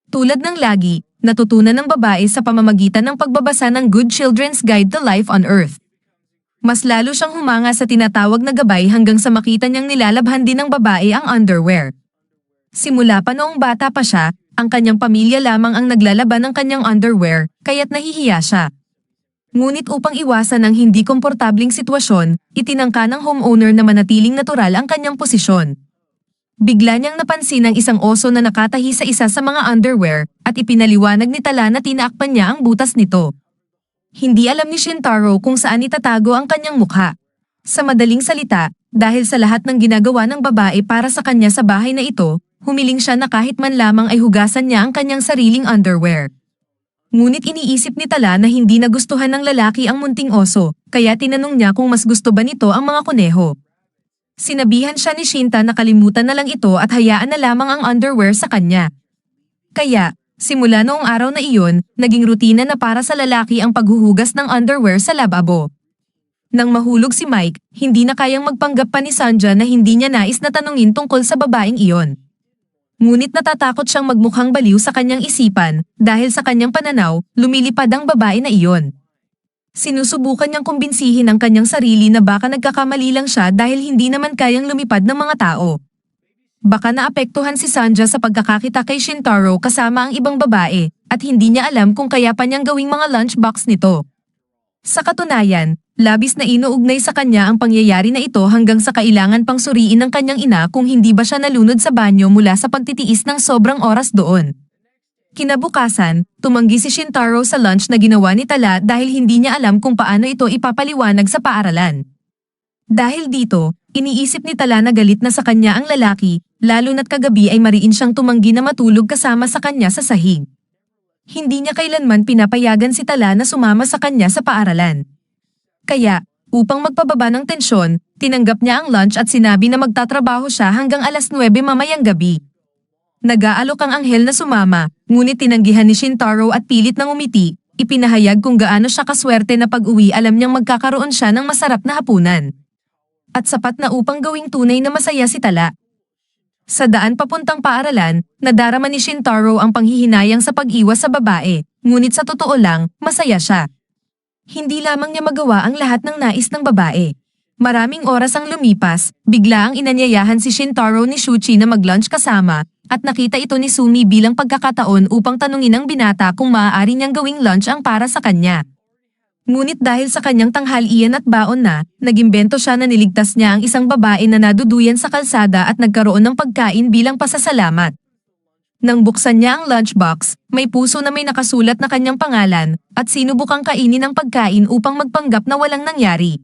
Tulad ng lagi, natutunan ng babae sa pamamagitan ng pagbabasa ng Good Children's Guide to Life on Earth. Mas lalo siyang humanga sa tinatawag na gabay hanggang sa makita niyang nilalabhan din ng babae ang underwear. Simula pa noong bata pa siya, ang kanyang pamilya lamang ang naglalaban ng kanyang underwear, kaya't nahihiya siya. Ngunit upang iwasan ang hindi komportabling sitwasyon, itinangka ng homeowner na manatiling natural ang kanyang posisyon. Bigla niyang napansin ang isang oso na nakatahi sa isa sa mga underwear, at ipinaliwanag ni Tala na tinaakpan niya ang butas nito. Hindi alam ni Shintaro kung saan itatago ang kanyang mukha. Sa madaling salita, dahil sa lahat ng ginagawa ng babae para sa kanya sa bahay na ito, humiling siya na kahit man lamang ay hugasan niya ang kanyang sariling underwear. Ngunit iniisip ni Tala na hindi nagustuhan ng lalaki ang munting oso, kaya tinanong niya kung mas gusto ba nito ang mga kuneho. Sinabihan siya ni Shinta na kalimutan na lang ito at hayaan na lamang ang underwear sa kanya. Kaya, simula noong araw na iyon, naging rutina na para sa lalaki ang paghuhugas ng underwear sa lababo. Nang mahulog si Mike, hindi na kayang magpanggap pa ni Sanja na hindi niya nais na tanungin tungkol sa babaeng iyon. Ngunit natatakot siyang magmukhang baliw sa kanyang isipan, dahil sa kanyang pananaw, lumilipad ang babae na iyon. Sinusubukan niyang kumbinsihin ang kanyang sarili na baka nagkakamali lang siya dahil hindi naman kayang lumipad ng mga tao. Baka naapektuhan si Sanja sa pagkakakita kay Shintaro kasama ang ibang babae, at hindi niya alam kung kaya pa niyang gawing mga lunchbox nito. Sa katunayan, labis na inuugnay sa kanya ang pangyayari na ito hanggang sa kailangan pang suriin ng kanyang ina kung hindi ba siya nalunod sa banyo mula sa pagtitiis ng sobrang oras doon. Kinabukasan, tumanggi si Shintaro sa lunch na ginawa ni Tala dahil hindi niya alam kung paano ito ipapaliwanag sa paaralan. Dahil dito, iniisip ni Tala na galit na sa kanya ang lalaki, lalo na't kagabi ay mariin siyang tumanggi na matulog kasama sa kanya sa sahig. Hindi niya kailanman pinapayagan si Tala na sumama sa kanya sa paaralan. Kaya, upang magpababa ng tensyon, tinanggap niya ang lunch at sinabi na magtatrabaho siya hanggang alas 9 mamayang gabi. Nag-aalok ang anghel na sumama, ngunit tinanggihan ni Shintaro at pilit nang umiti, ipinahayag kung gaano siya kaswerte na pag-uwi alam niyang magkakaroon siya ng masarap na hapunan. At sapat na upang gawing tunay na masaya si Tala. Sa daan papuntang paaralan, nadarama ni Shintaro ang panghihinayang sa pag-iwas sa babae, ngunit sa totoo lang, masaya siya. Hindi lamang niya magawa ang lahat ng nais ng babae. Maraming oras ang lumipas, bigla ang inanyayahan si Shintaro ni Shuchi na mag-lunch kasama, at nakita ito ni Sumi bilang pagkakataon upang tanungin ang binata kung maaari niyang gawing lunch ang para sa kanya. Ngunit dahil sa kanyang tanghalian at baon na, nagimbento siya na niligtas niya ang isang babae na naduduyan sa kalsada at nagkaroon ng pagkain bilang pasasalamat. Nang buksan niya ang lunchbox, may puso na may nakasulat na kanyang pangalan, at sinubukang kainin ang pagkain upang magpanggap na walang nangyari.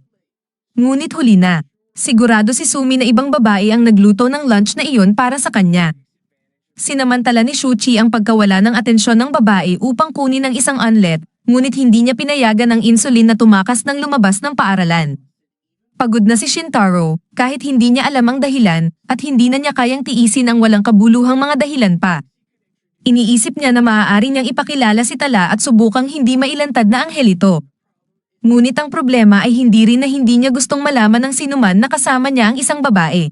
Ngunit huli na, sigurado si Sumi na ibang babae ang nagluto ng lunch na iyon para sa kanya. Sinamantala ni Shuchi ang pagkawala ng atensyon ng babae upang kunin ang isang unlet, ngunit hindi niya pinayagan ang insulin na tumakas nang lumabas ng paaralan. Pagod na si Shintaro, kahit hindi niya alam ang dahilan, at hindi na niya kayang tiisin ang walang kabuluhang mga dahilan pa. Iniisip niya na maaari niyang ipakilala si Tala at subukang hindi mailantad na anghel ito. Ngunit ang problema ay hindi rin na hindi niya gustong malaman ng sinuman na kasama niya ang isang babae.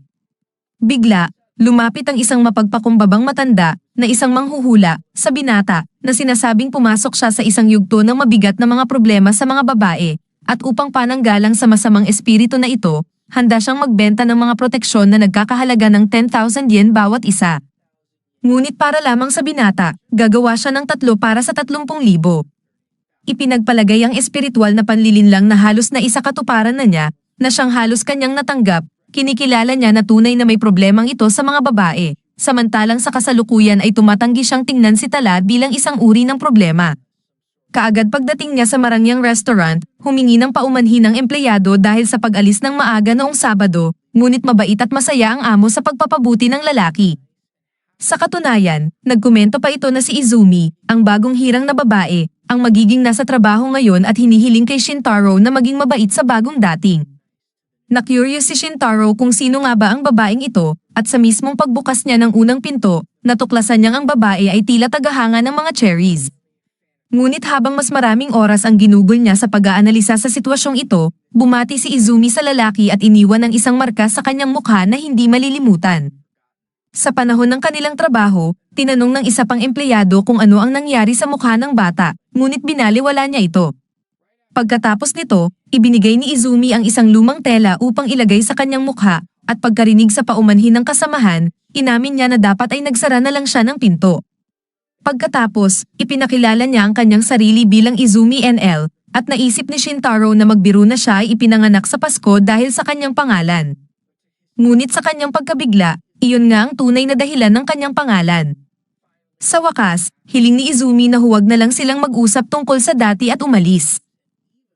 Bigla, lumapit ang isang mapagpakumbabang matanda, na isang manghuhula, sa binata, na sinasabing pumasok siya sa isang yugto ng mabigat na mga problema sa mga babae, at upang pananggalang sa masamang espiritu na ito, handa siyang magbenta ng mga proteksyon na nagkakahalaga ng 10,000 yen bawat isa. Ngunit para lamang sa binata, gagawa siya ng 3 para sa 30,000. Ipinagpalagay ang espiritual na panlilinlang na halos na isa katuparan na niya, na siyang halos kanyang natanggap, kinikilala niya na tunay na may problemang ito sa mga babae, samantalang sa kasalukuyan ay tumatanggi siyang tingnan si Tala bilang isang uri ng problema. Kaagad pagdating niya sa marangyang restaurant, humingi ng paumanhin ng empleyado dahil sa pag-alis ng maaga noong Sabado, ngunit mabait at masaya ang amo sa pagpapabuti ng lalaki. Sa katunayan, nagkomento pa ito na si Izumi, ang bagong hirang na babae, ang magiging nasa trabaho ngayon at hinihiling kay Shintaro na maging mabait sa bagong dating. Na-curious si Shintaro kung sino nga ba ang babaeng ito, at sa mismong pagbukas niya ng unang pinto, natuklasan niyang ang babae ay tila tagahanga ng mga cherries. Ngunit habang mas maraming oras ang ginugol niya sa pag-aanalisa sa sitwasyong ito, bumati si Izumi sa lalaki at iniwan ng isang marka sa kanyang mukha na hindi malilimutan. Sa panahon ng kanilang trabaho, tinanong ng isa pang empleyado kung ano ang nangyari sa mukha ng bata, ngunit binaliwala niya ito. Pagkatapos nito, ibinigay ni Izumi ang isang lumang tela upang ilagay sa kanyang mukha, at pagkarinig sa paumanhin ng kasamahan, inamin niya na dapat ay nagsara na lang siya ng pinto. Pagkatapos, ipinakilala niya ang kanyang sarili bilang Izumi NL, at naisip ni Shintaro na magbiro na siya ay ipinanganak sa Pasko dahil sa kanyang pangalan. Ngunit sa kanyang pagkabigla, iyon nga ang tunay na dahilan ng kanyang pangalan. Sa wakas, hiling ni Izumi na huwag na lang silang mag-usap tungkol sa dati at umalis.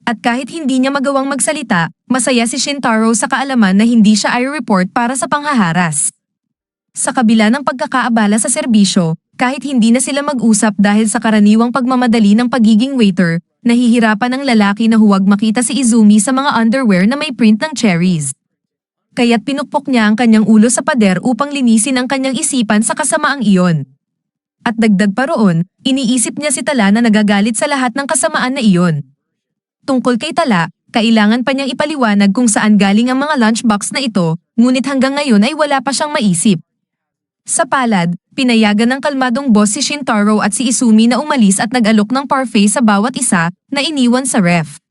At kahit hindi niya magawang magsalita, masaya si Shintaro sa kaalaman na hindi siya i-report para sa panghaharas. Sa kabila ng pagkakaabala sa serbisyo, kahit hindi na sila mag-usap dahil sa karaniwang pagmamadali ng pagiging waiter, nahihirapan ang lalaki na huwag makita si Izumi sa mga underwear na may print ng cherries. Kaya't pinukpok niya ang kanyang ulo sa pader upang linisin ang kanyang isipan sa kasamaang iyon. At dagdag pa roon, iniisip niya si Tala na nagagalit sa lahat ng kasamaan na iyon. Tungkol kay Tala, kailangan pa niyang ipaliwanag kung saan galing ang mga lunchbox na ito, ngunit hanggang ngayon ay wala pa siyang maisip. Sa palad, pinayagan ng kalmadong boss si Shintaro at si Izumi na umalis at nag-alok ng parfait sa bawat isa na iniwan sa ref.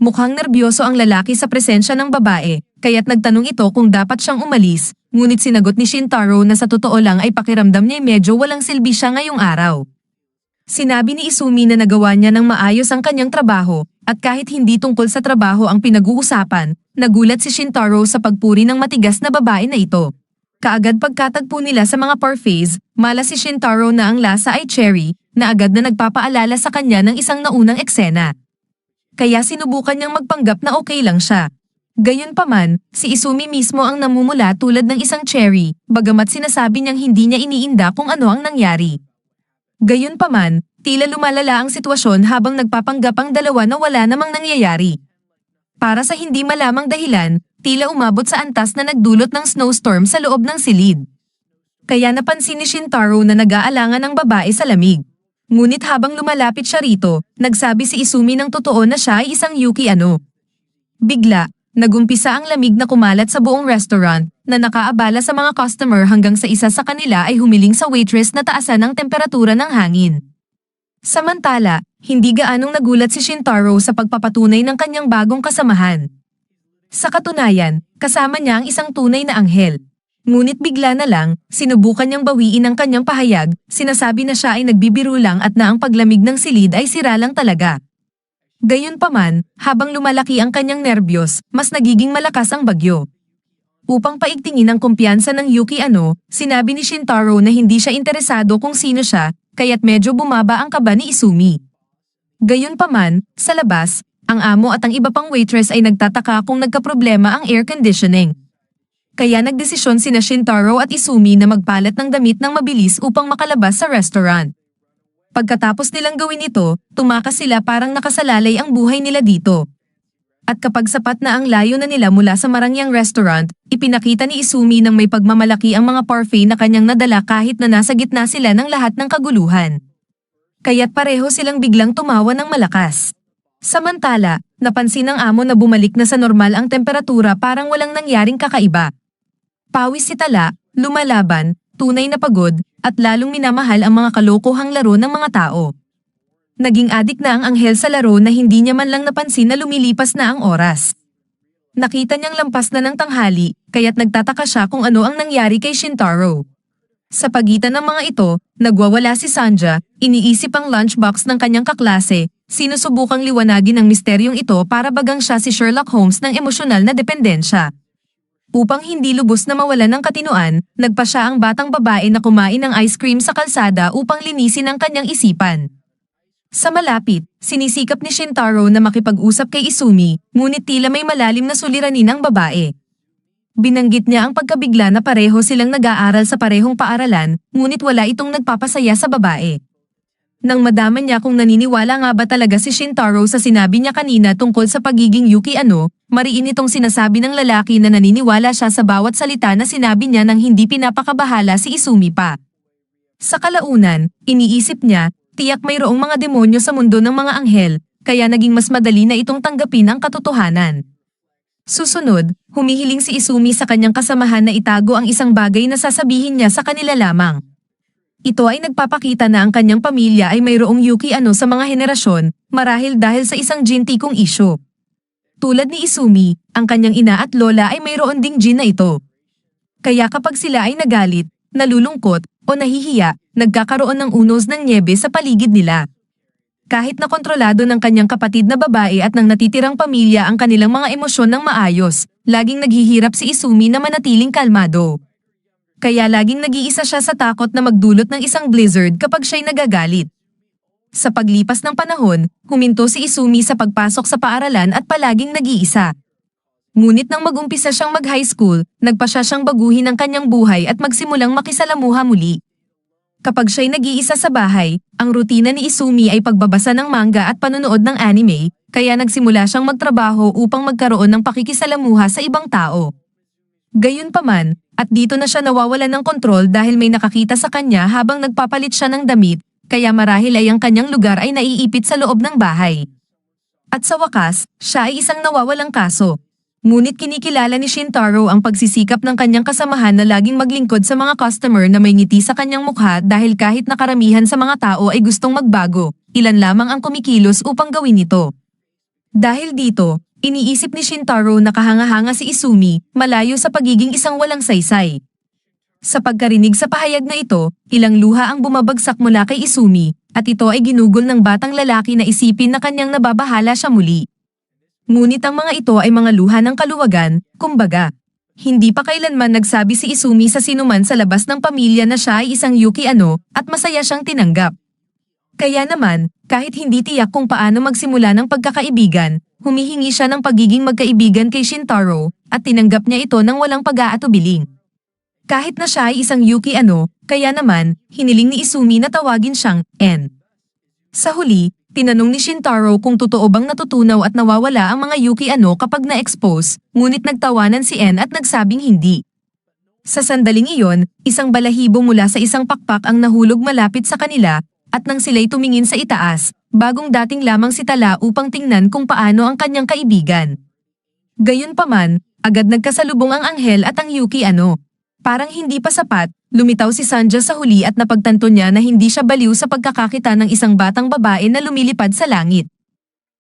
Mukhang nerbyoso ang lalaki sa presensya ng babae, kaya't nagtanong ito kung dapat siyang umalis, ngunit sinagot ni Shintaro na sa totoo lang ay pakiramdam niya medyo walang silbi siya ngayong araw. Sinabi ni Izumi na nagawa niya ng maayos ang kanyang trabaho, at kahit hindi tungkol sa trabaho ang pinag-uusapan, nagulat si Shintaro sa pagpuri ng matigas na babae na ito. Kaagad pagkatagpo nila sa mga parfaits, malas si Shintaro na ang lasa ay cherry, na agad na nagpapaalala sa kanya ng isang naunang eksena. Kaya sinubukan niyang magpanggap na okay lang siya. Gayunpaman, si Izumi mismo ang namumula tulad ng isang cherry, bagamat sinasabi niyang hindi niya iniinda kung ano ang nangyari. Gayunpaman, tila lumalala ang sitwasyon habang nagpapanggap ang dalawa na wala namang nangyayari. Para sa hindi malamang dahilan, tila umabot sa antas na nagdulot ng snowstorm sa loob ng silid. Kaya napansin ni Shintaro na nag-aalangan ang babae sa lamig. Ngunit habang lumalapit siya rito, nagsabi si Izumi ng totoo na siya ay isang Yuki ano. Bigla, nagumpisa ang lamig na kumalat sa buong restaurant, na nakaabala sa mga customer hanggang sa isa sa kanila ay humiling sa waitress na taasan ang temperatura ng hangin. Samantala, hindi gaanong nagulat si Shintaro sa pagpapatunay ng kanyang bagong kasamahan. Sa katunayan, kasama niya ang isang tunay na anghel. Ngunit bigla na lang, sinubukan niyang bawiin ang kanyang pahayag, sinasabi na siya ay nagbibiro lang at na ang paglamig ng silid ay sira lang talaga. Gayunpaman, habang lumalaki ang kanyang nerbiyos, mas nagiging malakas ang bagyo. Upang paigtingin ang kumpiyansa ng Yuki ano, sinabi ni Shintaro na hindi siya interesado kung sino siya, kaya't medyo bumaba ang kaba ni Izumi. Gayunpaman, sa labas, ang amo at ang iba pang waitress ay nagtataka kung nagkaproblema ang air conditioning. Kaya nagdesisyon sina Shintaro at Izumi na magpalit ng damit ng mabilis upang makalabas sa restaurant. Pagkatapos nilang gawin ito, tumakas sila parang nakasalalay ang buhay nila dito. At kapag sapat na ang layo na nila mula sa Marangyang restaurant, ipinakita ni Izumi ng may pagmamalaki ang mga parfait na kanyang nadala kahit na nasa gitna sila ng lahat ng kaguluhan. Kaya't pareho silang biglang tumawa ng malakas. Samantala, napansin ng amo na bumalik na sa normal ang temperatura parang walang nangyaring kakaiba. Pawis si Tala, lumalaban, tunay na pagod, at lalong minamahal ang mga kalokohang laro ng mga tao. Naging adik na ang anghel sa laro na hindi niya man lang napansin na lumilipas na ang oras. Nakita niyang lampas na ng tanghali, kaya't nagtataka siya kung ano ang nangyari kay Shintaro. Sa pagitan ng mga ito, nagwawala si Sanja, iniisip ang lunchbox ng kanyang kaklase, sinusubukang liwanagin ang misteryong ito para bagang siya si Sherlock Holmes ng emosyonal na dependensya. Upang hindi lubos na mawalan ng katinoan, nagpa siya ang batang babae na kumain ng ice cream sa kalsada upang linisin ang kanyang isipan. Sa malapit, sinisikap ni Shintaro na makipag-usap kay Izumi, ngunit tila may malalim na suliranin ang babae. Binanggit niya ang pagkabigla na pareho silang nag-aaral sa parehong paaralan, ngunit wala itong nagpapasaya sa babae. Nang madaman niya kung naniniwala nga ba talaga si Shintaro sa sinabi niya kanina tungkol sa pagiging Yuki mariin itong sinasabi ng lalaki na naniniwala siya sa bawat salita na sinabi niya nang hindi pinapakabahala si Izumi pa. Sa kalaunan, iniisip niya, tiyak mayroong mga demonyo sa mundo ng mga anghel, kaya naging mas madali na itong tanggapin ang katotohanan. Susunod, humihiling si Izumi sa kanyang kasamahan na itago ang isang bagay na sasabihin niya sa kanila lamang. Ito ay nagpapakita na ang kanyang pamilya ay mayroong Yuki sa mga henerasyon, marahil dahil sa isang jintikong isyu. Tulad ni Izumi, ang kanyang ina at lola ay mayroon ding jin na ito. Kaya kapag sila ay nagalit, nalulungkot, o nahihiya, nagkakaroon ng unos ng nyebe sa paligid nila. Kahit na kontrolado ng kanyang kapatid na babae at ng natitirang pamilya ang kanilang mga emosyon ng maayos, laging naghihirap si Izumi na manatiling kalmado. Kaya laging nag-iisa siya sa takot na magdulot ng isang blizzard kapag siya'y nagagalit. Sa paglipas ng panahon, huminto si Izumi sa pagpasok sa paaralan at palaging nag-iisa. Ngunit nang mag-umpisa siyang mag-high school, nagpa siya siyang baguhin ang kanyang buhay at magsimulang makisalamuha muli. Kapag siya'y nag-iisa sa bahay, ang rutina ni Izumi ay pagbabasa ng manga at panonood ng anime, kaya nagsimula siyang magtrabaho upang magkaroon ng pakikisalamuha sa ibang tao. Gayunpaman, at dito na siya nawawalan ng kontrol dahil may nakakita sa kanya habang nagpapalit siya ng damit, kaya marahil ay ang kanyang lugar ay naiipit sa loob ng bahay. At sa wakas, siya ay isang nawawalang kaso. Ngunit kinikilala ni Shintaro ang pagsisikap ng kanyang kasamahan na laging maglingkod sa mga customer na may ngiti sa kanyang mukha dahil kahit na karamihan sa mga tao ay gustong magbago, ilan lamang ang kumikilos upang gawin ito. Dahil dito, iniisip ni Shintaro na kahanga-hanga si Izumi, malayo sa pagiging isang walang saysay. Sa pagkarinig sa pahayag na ito, ilang luha ang bumabagsak mula kay Izumi, at ito ay ginugol ng batang lalaki na isipin na kanyang nababahala siya muli. Ngunit ang mga ito ay mga luha ng kaluwagan, kumbaga. Hindi pa kailanman nagsabi si Izumi sa sinuman sa labas ng pamilya na siya ay isang Yuki at masaya siyang tinanggap. Kaya naman, kahit hindi tiyak kung paano magsimula ng pagkakaibigan, humihingi siya ng pagiging magkaibigan kay Shintaro at tinanggap niya ito ng walang pag-aatubiling. Kahit na siya ay isang Yuki kaya naman, hiniling ni Izumi na tawagin siyang N. Sa huli, tinanong ni Shintaro kung totoo bang natutunaw at nawawala ang mga Yuki kapag na-expose, ngunit nagtawanan si N at nagsabing hindi. Sa sandaling iyon, isang balahibo mula sa isang pakpak ang nahulog malapit sa kanila, at nang sila'y tumingin sa itaas, bagong dating lamang si Tala upang tingnan kung paano ang kanyang kaibigan. Gayunpaman, agad nagkasalubong ang anghel at ang Yuki Parang hindi pa sapat, lumitaw si Sanja sa huli at napagtanto niya na hindi siya baliw sa pagkakakita ng isang batang babae na lumilipad sa langit.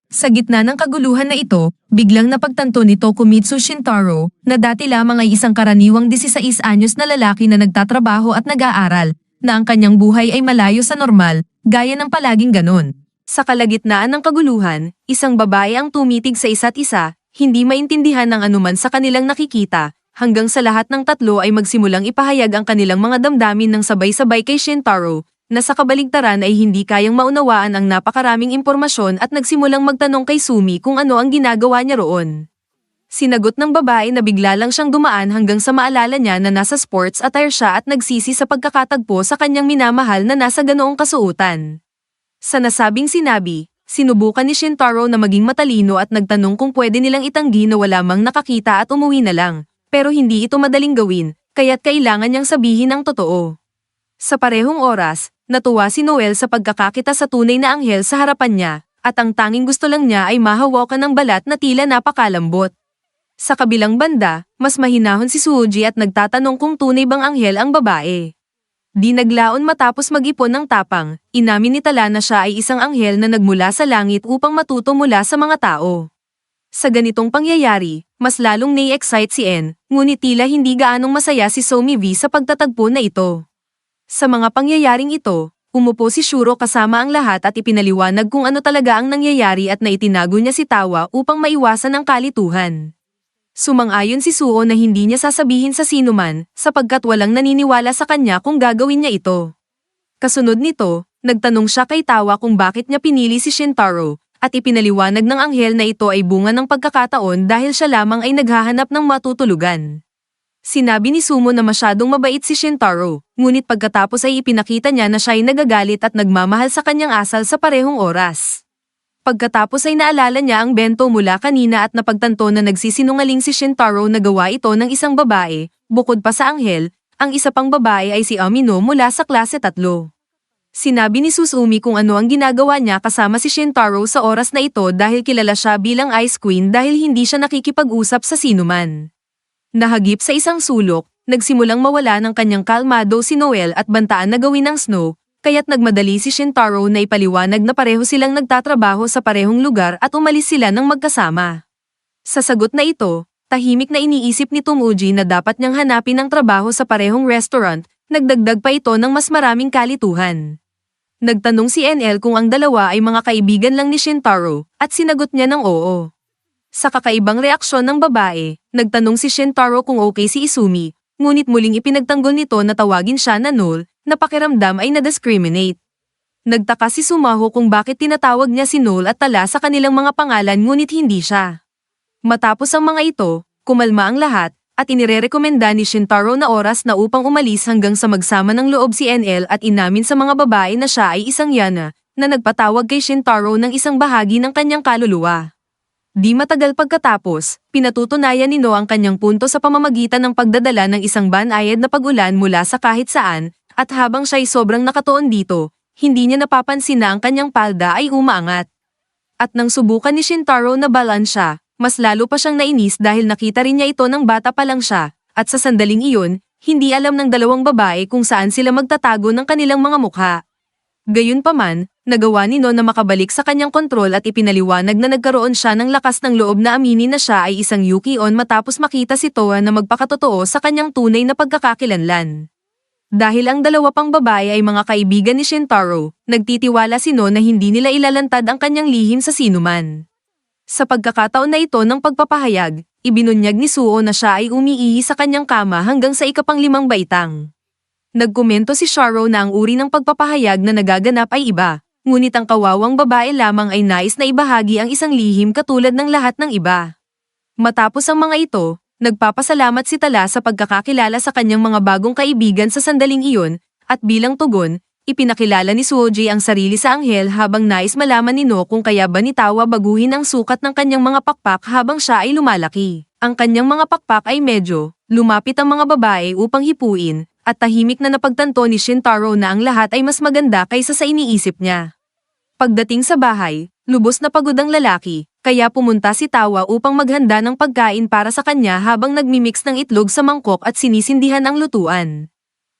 Sa gitna ng kaguluhan na ito, biglang napagtanto ni Tokumitsu Shintaro na dati lamang ay isang karaniwang 16 anyos na lalaki na nagtatrabaho at nag-aaral, na ang kanyang buhay ay malayo sa normal, gaya ng palaging ganon. Sa kalagitnaan ng kaguluhan, isang babae ang tumitig sa isa't isa, hindi maintindihan ng anuman sa kanilang nakikita, hanggang sa lahat ng tatlo ay magsimulang ipahayag ang kanilang mga damdamin ng sabay-sabay kay Shintaro, na sa kabaligtaran ay hindi kayang maunawaan ang napakaraming impormasyon at nagsimulang magtanong kay Sumi kung ano ang ginagawa niya roon. Sinagot ng babae na bigla lang siyang dumaan hanggang sa maalala niya na nasa sports attire siya at nagsisi sa pagkakatagpo sa kanyang minamahal na nasa ganoong kasuotan. Sa nasabing sinabi, Sinubukan ni Shintaro na maging matalino at nagtanong kung pwede nilang itanggi na wala mang nakakita at umuwi na lang. Pero hindi ito madaling gawin, kaya't kailangan niyang sabihin ang totoo. Sa parehong oras, natuwa si Noel sa pagkakakita sa tunay na anghel sa harapan niya, at ang tanging gusto lang niya ay mahawakan ng balat na tila napakalambot. Sa kabilang banda, mas mahinahon si Suji at nagtatanong kung tunay bang anghel ang babae. Di naglaon matapos mag-ipon ng tapang, inamin ni Tala na siya ay isang anghel na nagmula sa langit upang matuto mula sa mga tao. Sa ganitong pangyayari, mas lalong nai-excite si En, ngunit tila hindi gaanong masaya si Somi V sa pagtatagpo na ito. Sa mga pangyayaring ito, umupo si Shuro kasama ang lahat at ipinaliwanag kung ano talaga ang nangyayari at naitinago niya si Tawa upang maiwasan ang kalituhan. Sumang-ayon si Suo na hindi niya sasabihin sa sinuman, sapagkat walang naniniwala sa kanya kung gagawin niya ito. Kasunod nito, nagtanong siya kay Tawa kung bakit niya pinili si Shintaro, at ipinaliwanag ng anghel na ito ay bunga ng pagkakataon dahil siya lamang ay naghahanap ng matutulugan. Sinabi ni Sumo na masyadong mabait si Shintaro, ngunit pagkatapos ay ipinakita niya na siya ay nagagalit at nagmamahal sa kanyang asal sa parehong oras. Pagkatapos ay naalala niya ang bento mula kanina at napagtanto na nagsisinungaling si Shintaro na gawa ito ng isang babae, bukod pa sa anghel, ang isa pang babae ay si Amino mula sa klase 3. Sinabi ni Susumi kung ano ang ginagawa niya kasama si Shintaro sa oras na ito dahil kilala siya bilang Ice Queen dahil hindi siya nakikipag-usap sa sinuman. Nahagip sa isang sulok, nagsimulang mawala ng kanyang kalmado si Noel at bantaan na gawin ng Snow, kaya't nagmadali si Shintaro na ipaliwanag na pareho silang nagtatrabaho sa parehong lugar at umalis sila ng magkasama. Sa sagot na ito, tahimik na iniisip ni Tomuji na dapat niyang hanapin ang trabaho sa parehong restaurant, nagdagdag pa ito ng mas maraming kalituhan. Nagtanong si NL kung ang dalawa ay mga kaibigan lang ni Shintaro, at sinagot niya ng oo. Sa kakaibang reaksyon ng babae, nagtanong si Shintaro kung okay si Izumi, ngunit muling ipinagtanggol nito na tawagin siya na Null, na pakiramdam ay na-discriminate. Nagtaka si Sumaho kung bakit tinatawag niya si Null at Tala sa kanilang mga pangalan ngunit hindi siya. Matapos ang mga ito, kumalma ang lahat, at inirerekomenda ni Shintaro na oras na upang umalis hanggang sa magsama ng loob si NL at inamin sa mga babae na siya ay isang Yana, na nagpatawag kay Shintaro ng isang bahagi ng kanyang kaluluwa. Di matagal pagkatapos, pinatutunayan ni No ang kanyang punto sa pamamagitan ng pagdadala ng isang banayad na pag-ulan mula sa kahit saan, at habang siya'y sobrang nakatuon dito, hindi niya napapansin na ang kanyang palda ay umaangat. At nang subukan ni Shintaro na balan siya, mas lalo pa siyang nainis dahil nakita rin niya ito ng bata pa lang siya, at sa sandaling iyon, hindi alam ng dalawang babae kung saan sila magtatago ng kanilang mga mukha. Gayunpaman, nagawa ni No na makabalik sa kanyang kontrol at ipinaliwanag na nagkaroon siya ng lakas ng loob na aminin na siya ay isang Yuki-on matapos makita si Toa na magpakatotoo sa kanyang tunay na pagkakakilanlan. Dahil ang dalawa pang babae ay mga kaibigan ni Shintaro, nagtitiwala si No na hindi nila ilalantad ang kanyang lihim sa sinuman. Sa pagkakataon na ito ng pagpapahayag, ibinunyag ni Suo na siya ay umiihi sa kanyang kama hanggang sa ika-5 baitang. Nagkomento si Sharo na ang uri ng pagpapahayag na nagaganap ay iba, ngunit ang kawawang babae lamang ay nais na ibahagi ang isang lihim katulad ng lahat ng iba. Matapos ang mga ito, nagpapasalamat si Tala sa pagkakakilala sa kanyang mga bagong kaibigan sa sandaling iyon, at bilang tugon, ipinakilala ni Suoji ang sarili sa anghel habang nais malaman ni No kung kaya ba ni Tawa baguhin ang sukat ng kanyang mga pakpak habang siya ay lumalaki. Ang kanyang mga pakpak ay medyo, lumapit ang mga babae upang hipuin, at tahimik na napagtanto ni Shintaro na ang lahat ay mas maganda kaysa sa iniisip niya. Pagdating sa bahay, lubos na pagod ang lalaki, kaya pumunta si Tawa upang maghanda ng pagkain para sa kanya habang nagmimix ng itlog sa mangkok at sinisindihan ang lutuan.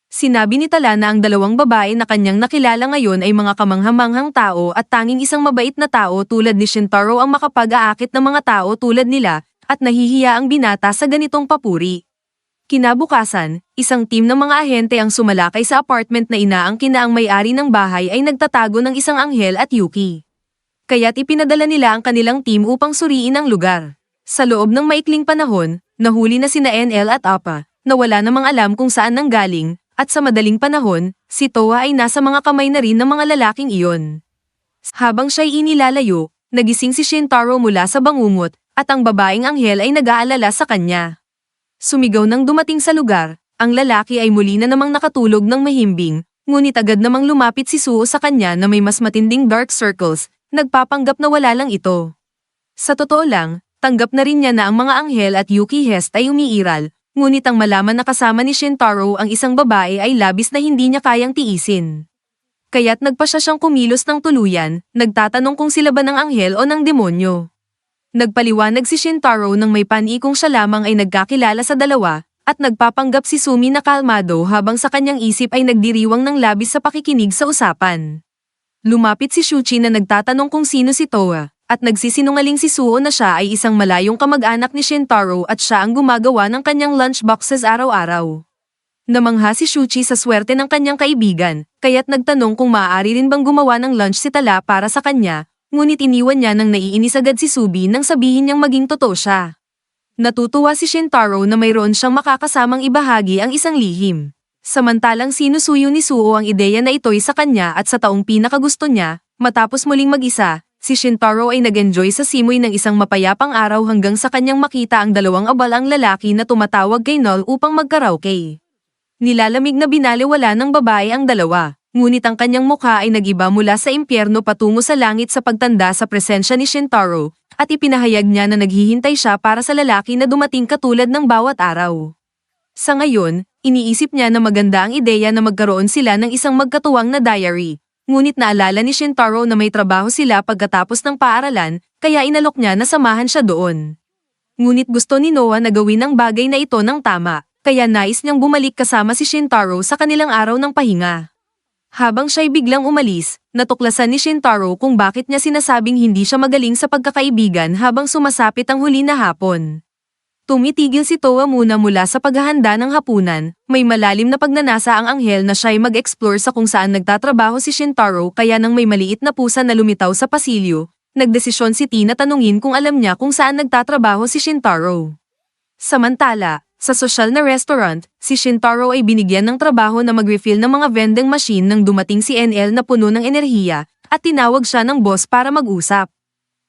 Sinabi ni Tala na ang dalawang babae na kanyang nakilala ngayon ay mga kamanghamanghang tao at tanging isang mabait na tao tulad ni Shintaro ang makapag-aakit ng mga tao tulad nila, at nahihiya ang binata sa ganitong papuri. Kinabukasan, isang team ng mga ahente ang sumalakay sa apartment na inaangkin na ang may-ari ng bahay ay nagtatago ng isang anghel at Yuki. Kaya't ipinadala nila ang kanilang team upang suriin ang lugar. Sa loob ng maikling panahon, nahuli na sina NL at Appa, na wala namang alam kung saan nanggaling, at sa madaling panahon, si Toa ay nasa mga kamay na rin ng mga lalaking iyon. Habang siya'y inilalayo, nagising si Shintaro mula sa bangungot, at ang babaeng anghel ay nag-aalala sa kanya. Sumigaw nang dumating sa lugar, ang lalaki ay muli na namang nakatulog ng mahimbing, ngunit agad namang lumapit si Suo sa kanya na may mas matinding dark circles, Nagpapanggap na wala lang ito. Sa totoo lang, tanggap na rin niya na ang mga anghel at Yuki Hest ay umiiral, ngunit ang malaman na kasama ni Shintaro ang isang babae ay labis na hindi niya kayang tiisin. Kaya't nagpa siyang kumilos ng tuluyan, nagtatanong kung sila ba ng anghel o ng demonyo. Nagpaliwanag si Shintaro nang may panikong siya lamang ay nagkakilala sa dalawa, at nagpapanggap si Sumi na kalmado habang sa kanyang isip ay nagdiriwang ng labis sa pakikinig sa usapan. Lumapit si Shuchi na nagtatanong kung sino si Toa, at nagsisinungaling si Suo na siya ay isang malayong kamag-anak ni Shintaro at siya ang gumagawa ng kanyang lunchboxes araw-araw. Namangha si Shuchi sa swerte ng kanyang kaibigan, kaya't nagtanong kung maaari rin bang gumawa ng lunch si Tala para sa kanya, ngunit iniwan niya nang naiinis agad si Subi nang sabihin niyang maging totoo siya. Natutuwa si Shintaro na mayroon siyang makakasamang ibahagi ang isang lihim. Samantalang sinusuyo ni Suo ang ideya na ito'y sa kanya at sa taong pinakagusto niya, matapos muling mag-isa, si Shintaro ay nag-enjoy sa simoy ng isang mapayapang araw hanggang sa kanyang makita ang dalawang abalang lalaki na tumatawag kay Null upang magkaraoke. Nilalamig na binaliwala ng babae ang dalawa, ngunit ang kanyang mukha ay nag-iba mula sa impyerno patungo sa langit sa pagtanda sa presensya ni Shintaro, at ipinahayag niya na naghihintay siya para sa lalaki na dumating katulad ng bawat araw. Sa ngayon, iniisip niya na maganda ang ideya na magkaroon sila ng isang magkatuwang na diary, ngunit naalala ni Shintaro na may trabaho sila pagkatapos ng paaralan, kaya inalok niya na samahan siya doon. Ngunit gusto ni Noah na gawin ang bagay na ito ng tama, kaya nais niyang bumalik kasama si Shintaro sa kanilang araw ng pahinga. Habang siya'y biglang umalis, natuklasan ni Shintaro kung bakit niya sinasabing hindi siya magaling sa pagkakaibigan habang sumasapit ang huli na hapon. Tumitigil si Toa mula sa paghahanda ng hapunan, may malalim na pagnanasa ang anghel na siya'y mag-explore sa kung saan nagtatrabaho si Shintaro kaya nang may maliit na pusa na lumitaw sa pasilyo, nagdesisyon si T na tanungin kung alam niya kung saan nagtatrabaho si Shintaro. Samantala, sa sosyal na restaurant, si Shintaro ay binigyan ng trabaho na mag-refill ng mga vending machine nang dumating si NL na puno ng enerhiya, at tinawag siya ng boss para mag-usap.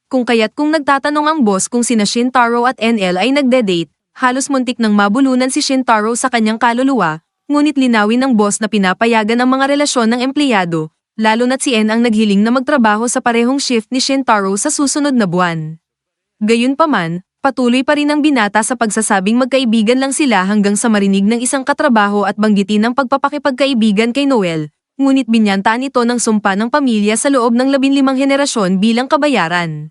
Kung nagtatanong ang boss kung sina Shintaro at NL ay nagde-date, halos muntik nang mabulunan si Shintaro sa kanyang kaluluwa, ngunit linawin ng boss na pinapayagan ang mga relasyon ng empleyado, lalo na't si N ang naghiling na magtrabaho sa parehong shift ni Shintaro sa susunod na buwan. Gayunpaman, patuloy pa rin ang binata sa pagsasabing magkaibigan lang sila hanggang sa marinig ng isang katrabaho at banggitin ang pagpapakipagkaibigan kay Noel, ngunit binyantaan ito ng sumpa ng pamilya sa loob ng 15 henerasyon bilang kabayaran.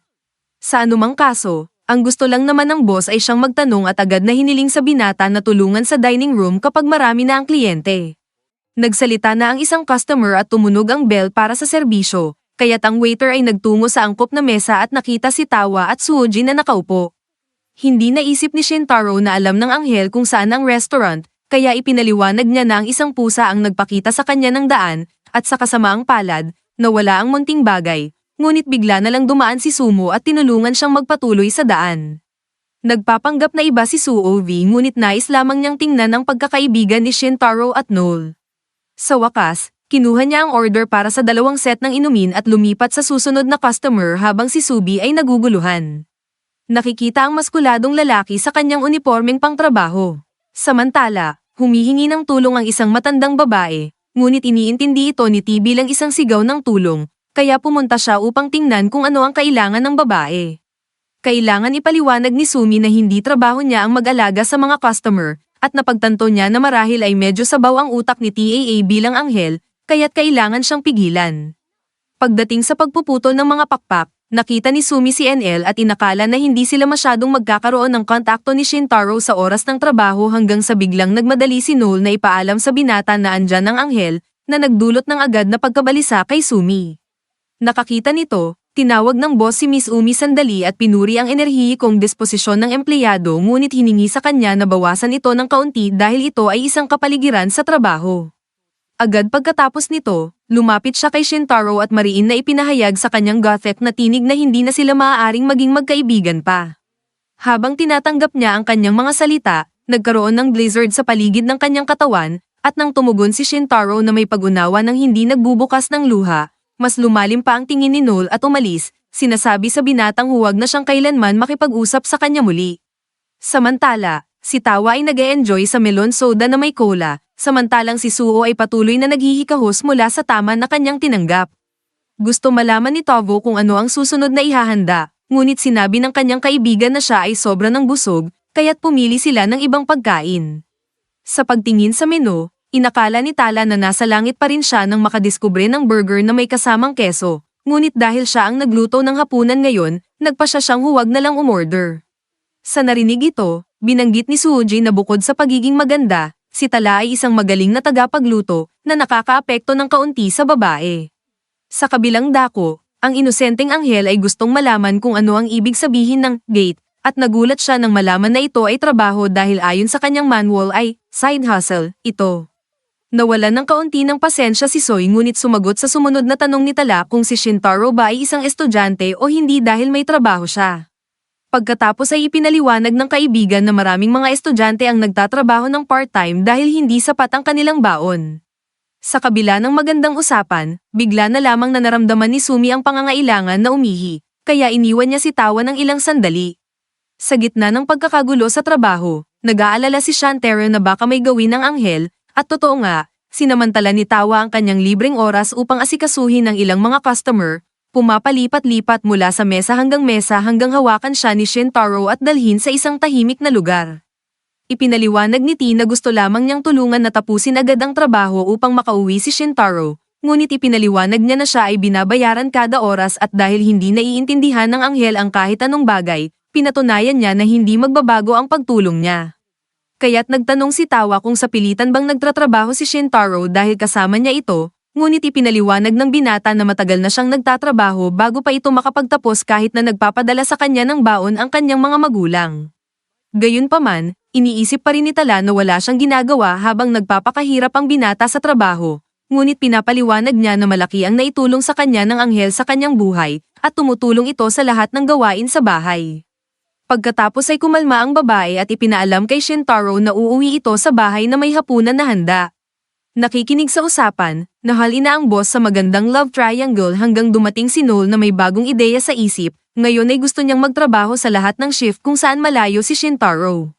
Sa anumang kaso, ang gusto lang naman ng boss ay siyang magtanong at agad na hiniling sa binata na tulungan sa dining room kapag marami na ang kliyente. Nagsalita na ang isang customer at tumunog ang bell para sa serbisyo, kaya't ang waiter ay nagtungo sa angkop na mesa at nakita si Tawa at Suoji na nakaupo. Hindi naisip ni Shintaro na alam ng anghel kung saan ang restaurant, kaya ipinaliwanag niya na ang isang pusa ang nagpakita sa kanya ng daan, at sa kasamaang palad, nawala ang munting bagay. Ngunit bigla na lang dumaan si Sumo at tinulungan siyang magpatuloy sa daan. Nagpapanggap na iba si Suo V ngunit nais lamang niyang tingnan ang pagkakaibigan ni Shintaro at Noel. Sa wakas, kinuha niya ang order para sa 2 set ng inumin at lumipat sa susunod na customer habang si Subi ay naguguluhan. Nakikita ang maskuladong lalaki sa kanyang unipormeng pangtrabaho. Samantala, humihingi ng tulong ang isang matandang babae, ngunit iniintindi ito ni T bilang isang sigaw ng tulong. Kaya pumunta siya upang tingnan kung ano ang kailangan ng babae. Kailangan ipaliwanag ni Sumi na hindi trabaho niya ang mag-alaga sa mga customer, at napagtanto niya na marahil ay medyo sabaw ang utak ni TAA bilang anghel, kaya't kailangan siyang pigilan. Pagdating sa pagpuputol ng mga pakpak, nakita ni Sumi si NL at inakala na hindi sila masyadong magkakaroon ng kontakto ni Shintaro sa oras ng trabaho hanggang sa biglang nagmadali si Noel na ipaalam sa binata na andyan ang anghel, na nagdulot ng agad na pagkabalisa kay Sumi. Nakakita nito, tinawag ng boss si Miss Umi sandali at pinuri ang enerhiyikong disposisyon ng empleyado ngunit hiningi sa kanya na bawasan ito ng kaunti dahil ito ay isang kapaligiran sa trabaho. Agad pagkatapos nito, lumapit siya kay Shintaro at mariin na ipinahayag sa kanyang gothic na tinig na hindi na sila maaaring maging magkaibigan pa. Habang tinatanggap niya ang kanyang mga salita, nagkaroon ng blizzard sa paligid ng kanyang katawan, at nang tumugon si Shintaro na may pag-unawa ng hindi nagbubukas ng luha, mas lumalim pa ang tingin ni Noel at umalis, sinasabi sa binatang huwag na siyang kailanman makipag-usap sa kanya muli. Samantala, si Tawa ay nag-e-enjoy sa melon soda na may cola, samantalang si Suo ay patuloy na naghihikahos mula sa tama na kanyang tinanggap. Gusto malaman ni Tavo kung ano ang susunod na ihahanda, ngunit sinabi ng kanyang kaibigan na siya ay sobra ng busog, kaya't pumili sila ng ibang pagkain. Sa pagtingin sa menu, inakala ni Tala na nasa langit pa rin siya nang makadiskubre ng burger na may kasamang keso, ngunit dahil siya ang nagluto ng hapunan ngayon, nagpa siya siyang huwag na lang umorder. Sa narinig ito, binanggit ni Suji na bukod sa pagiging maganda, si Tala ay isang magaling na tagapagluto na nakakaapekto ng kaunti sa babae. Sa kabilang dako, ang inosenteng anghel ay gustong malaman kung ano ang ibig sabihin ng gate, at nagulat siya nang malaman na ito ay trabaho dahil ayon sa kanyang manual ay side hustle, ito. Nawalan ng kaunti ng pasensya si Soy ngunit sumagot sa sumunod na tanong ni Tala kung si Shintaro ba ay isang estudyante o hindi dahil may trabaho siya. Pagkatapos ay ipinaliwanag ng kaibigan na maraming mga estudyante ang nagtatrabaho ng part-time dahil hindi sapat ang kanilang baon. Sa kabila ng magandang usapan, bigla na lamang na naramdaman ni Sumi ang pangangailangan na umihi, kaya iniwan niya si Tawa ng ilang sandali. Sa gitna ng pagkakagulo sa trabaho, nag-aalala si Shantaro na baka may gawin ng anghel, at totoo nga, sinamantala ni Tawa ang kanyang libreng oras upang asikasuhin ng ilang mga customer, pumapalipat-lipat mula sa mesa hanggang hawakan siya ni Shintaro at dalhin sa isang tahimik na lugar. Ipinaliwanag ni T na gusto lamang niyang tulungan na tapusin agad ang trabaho upang makauwi si Shintaro, ngunit ipinaliwanag niya na siya ay binabayaran kada oras at dahil hindi naiintindihan ng anghel ang kahit anong bagay, pinatunayan niya na hindi magbabago ang pagtulong niya. Kaya't nagtanong si Tawa kung sa pilitan bang nagtatrabaho si Shintaro dahil kasama niya ito, ngunit ipinaliwanag ng binata na matagal na siyang nagtatrabaho bago pa ito makapagtapos kahit na nagpapadala sa kanya ng baon ang kanyang mga magulang. Gayunpaman, iniisip pa rin ni Tala na wala siyang ginagawa habang nagpapakahirap ang binata sa trabaho, ngunit pinapaliwanag niya na malaki ang naitulong sa kanya ng anghel sa kanyang buhay, at tumutulong ito sa lahat ng gawain sa bahay. Pagkatapos ay kumalma ang babae at ipinaalam kay Shintaro na uuwi ito sa bahay na may hapunan na handa. Nakikinig sa usapan, nahalina ang boss sa magandang love triangle hanggang dumating si Noel na may bagong ideya sa isip, ngayon ay gusto niyang magtrabaho sa lahat ng shift kung saan malayo si Shintaro.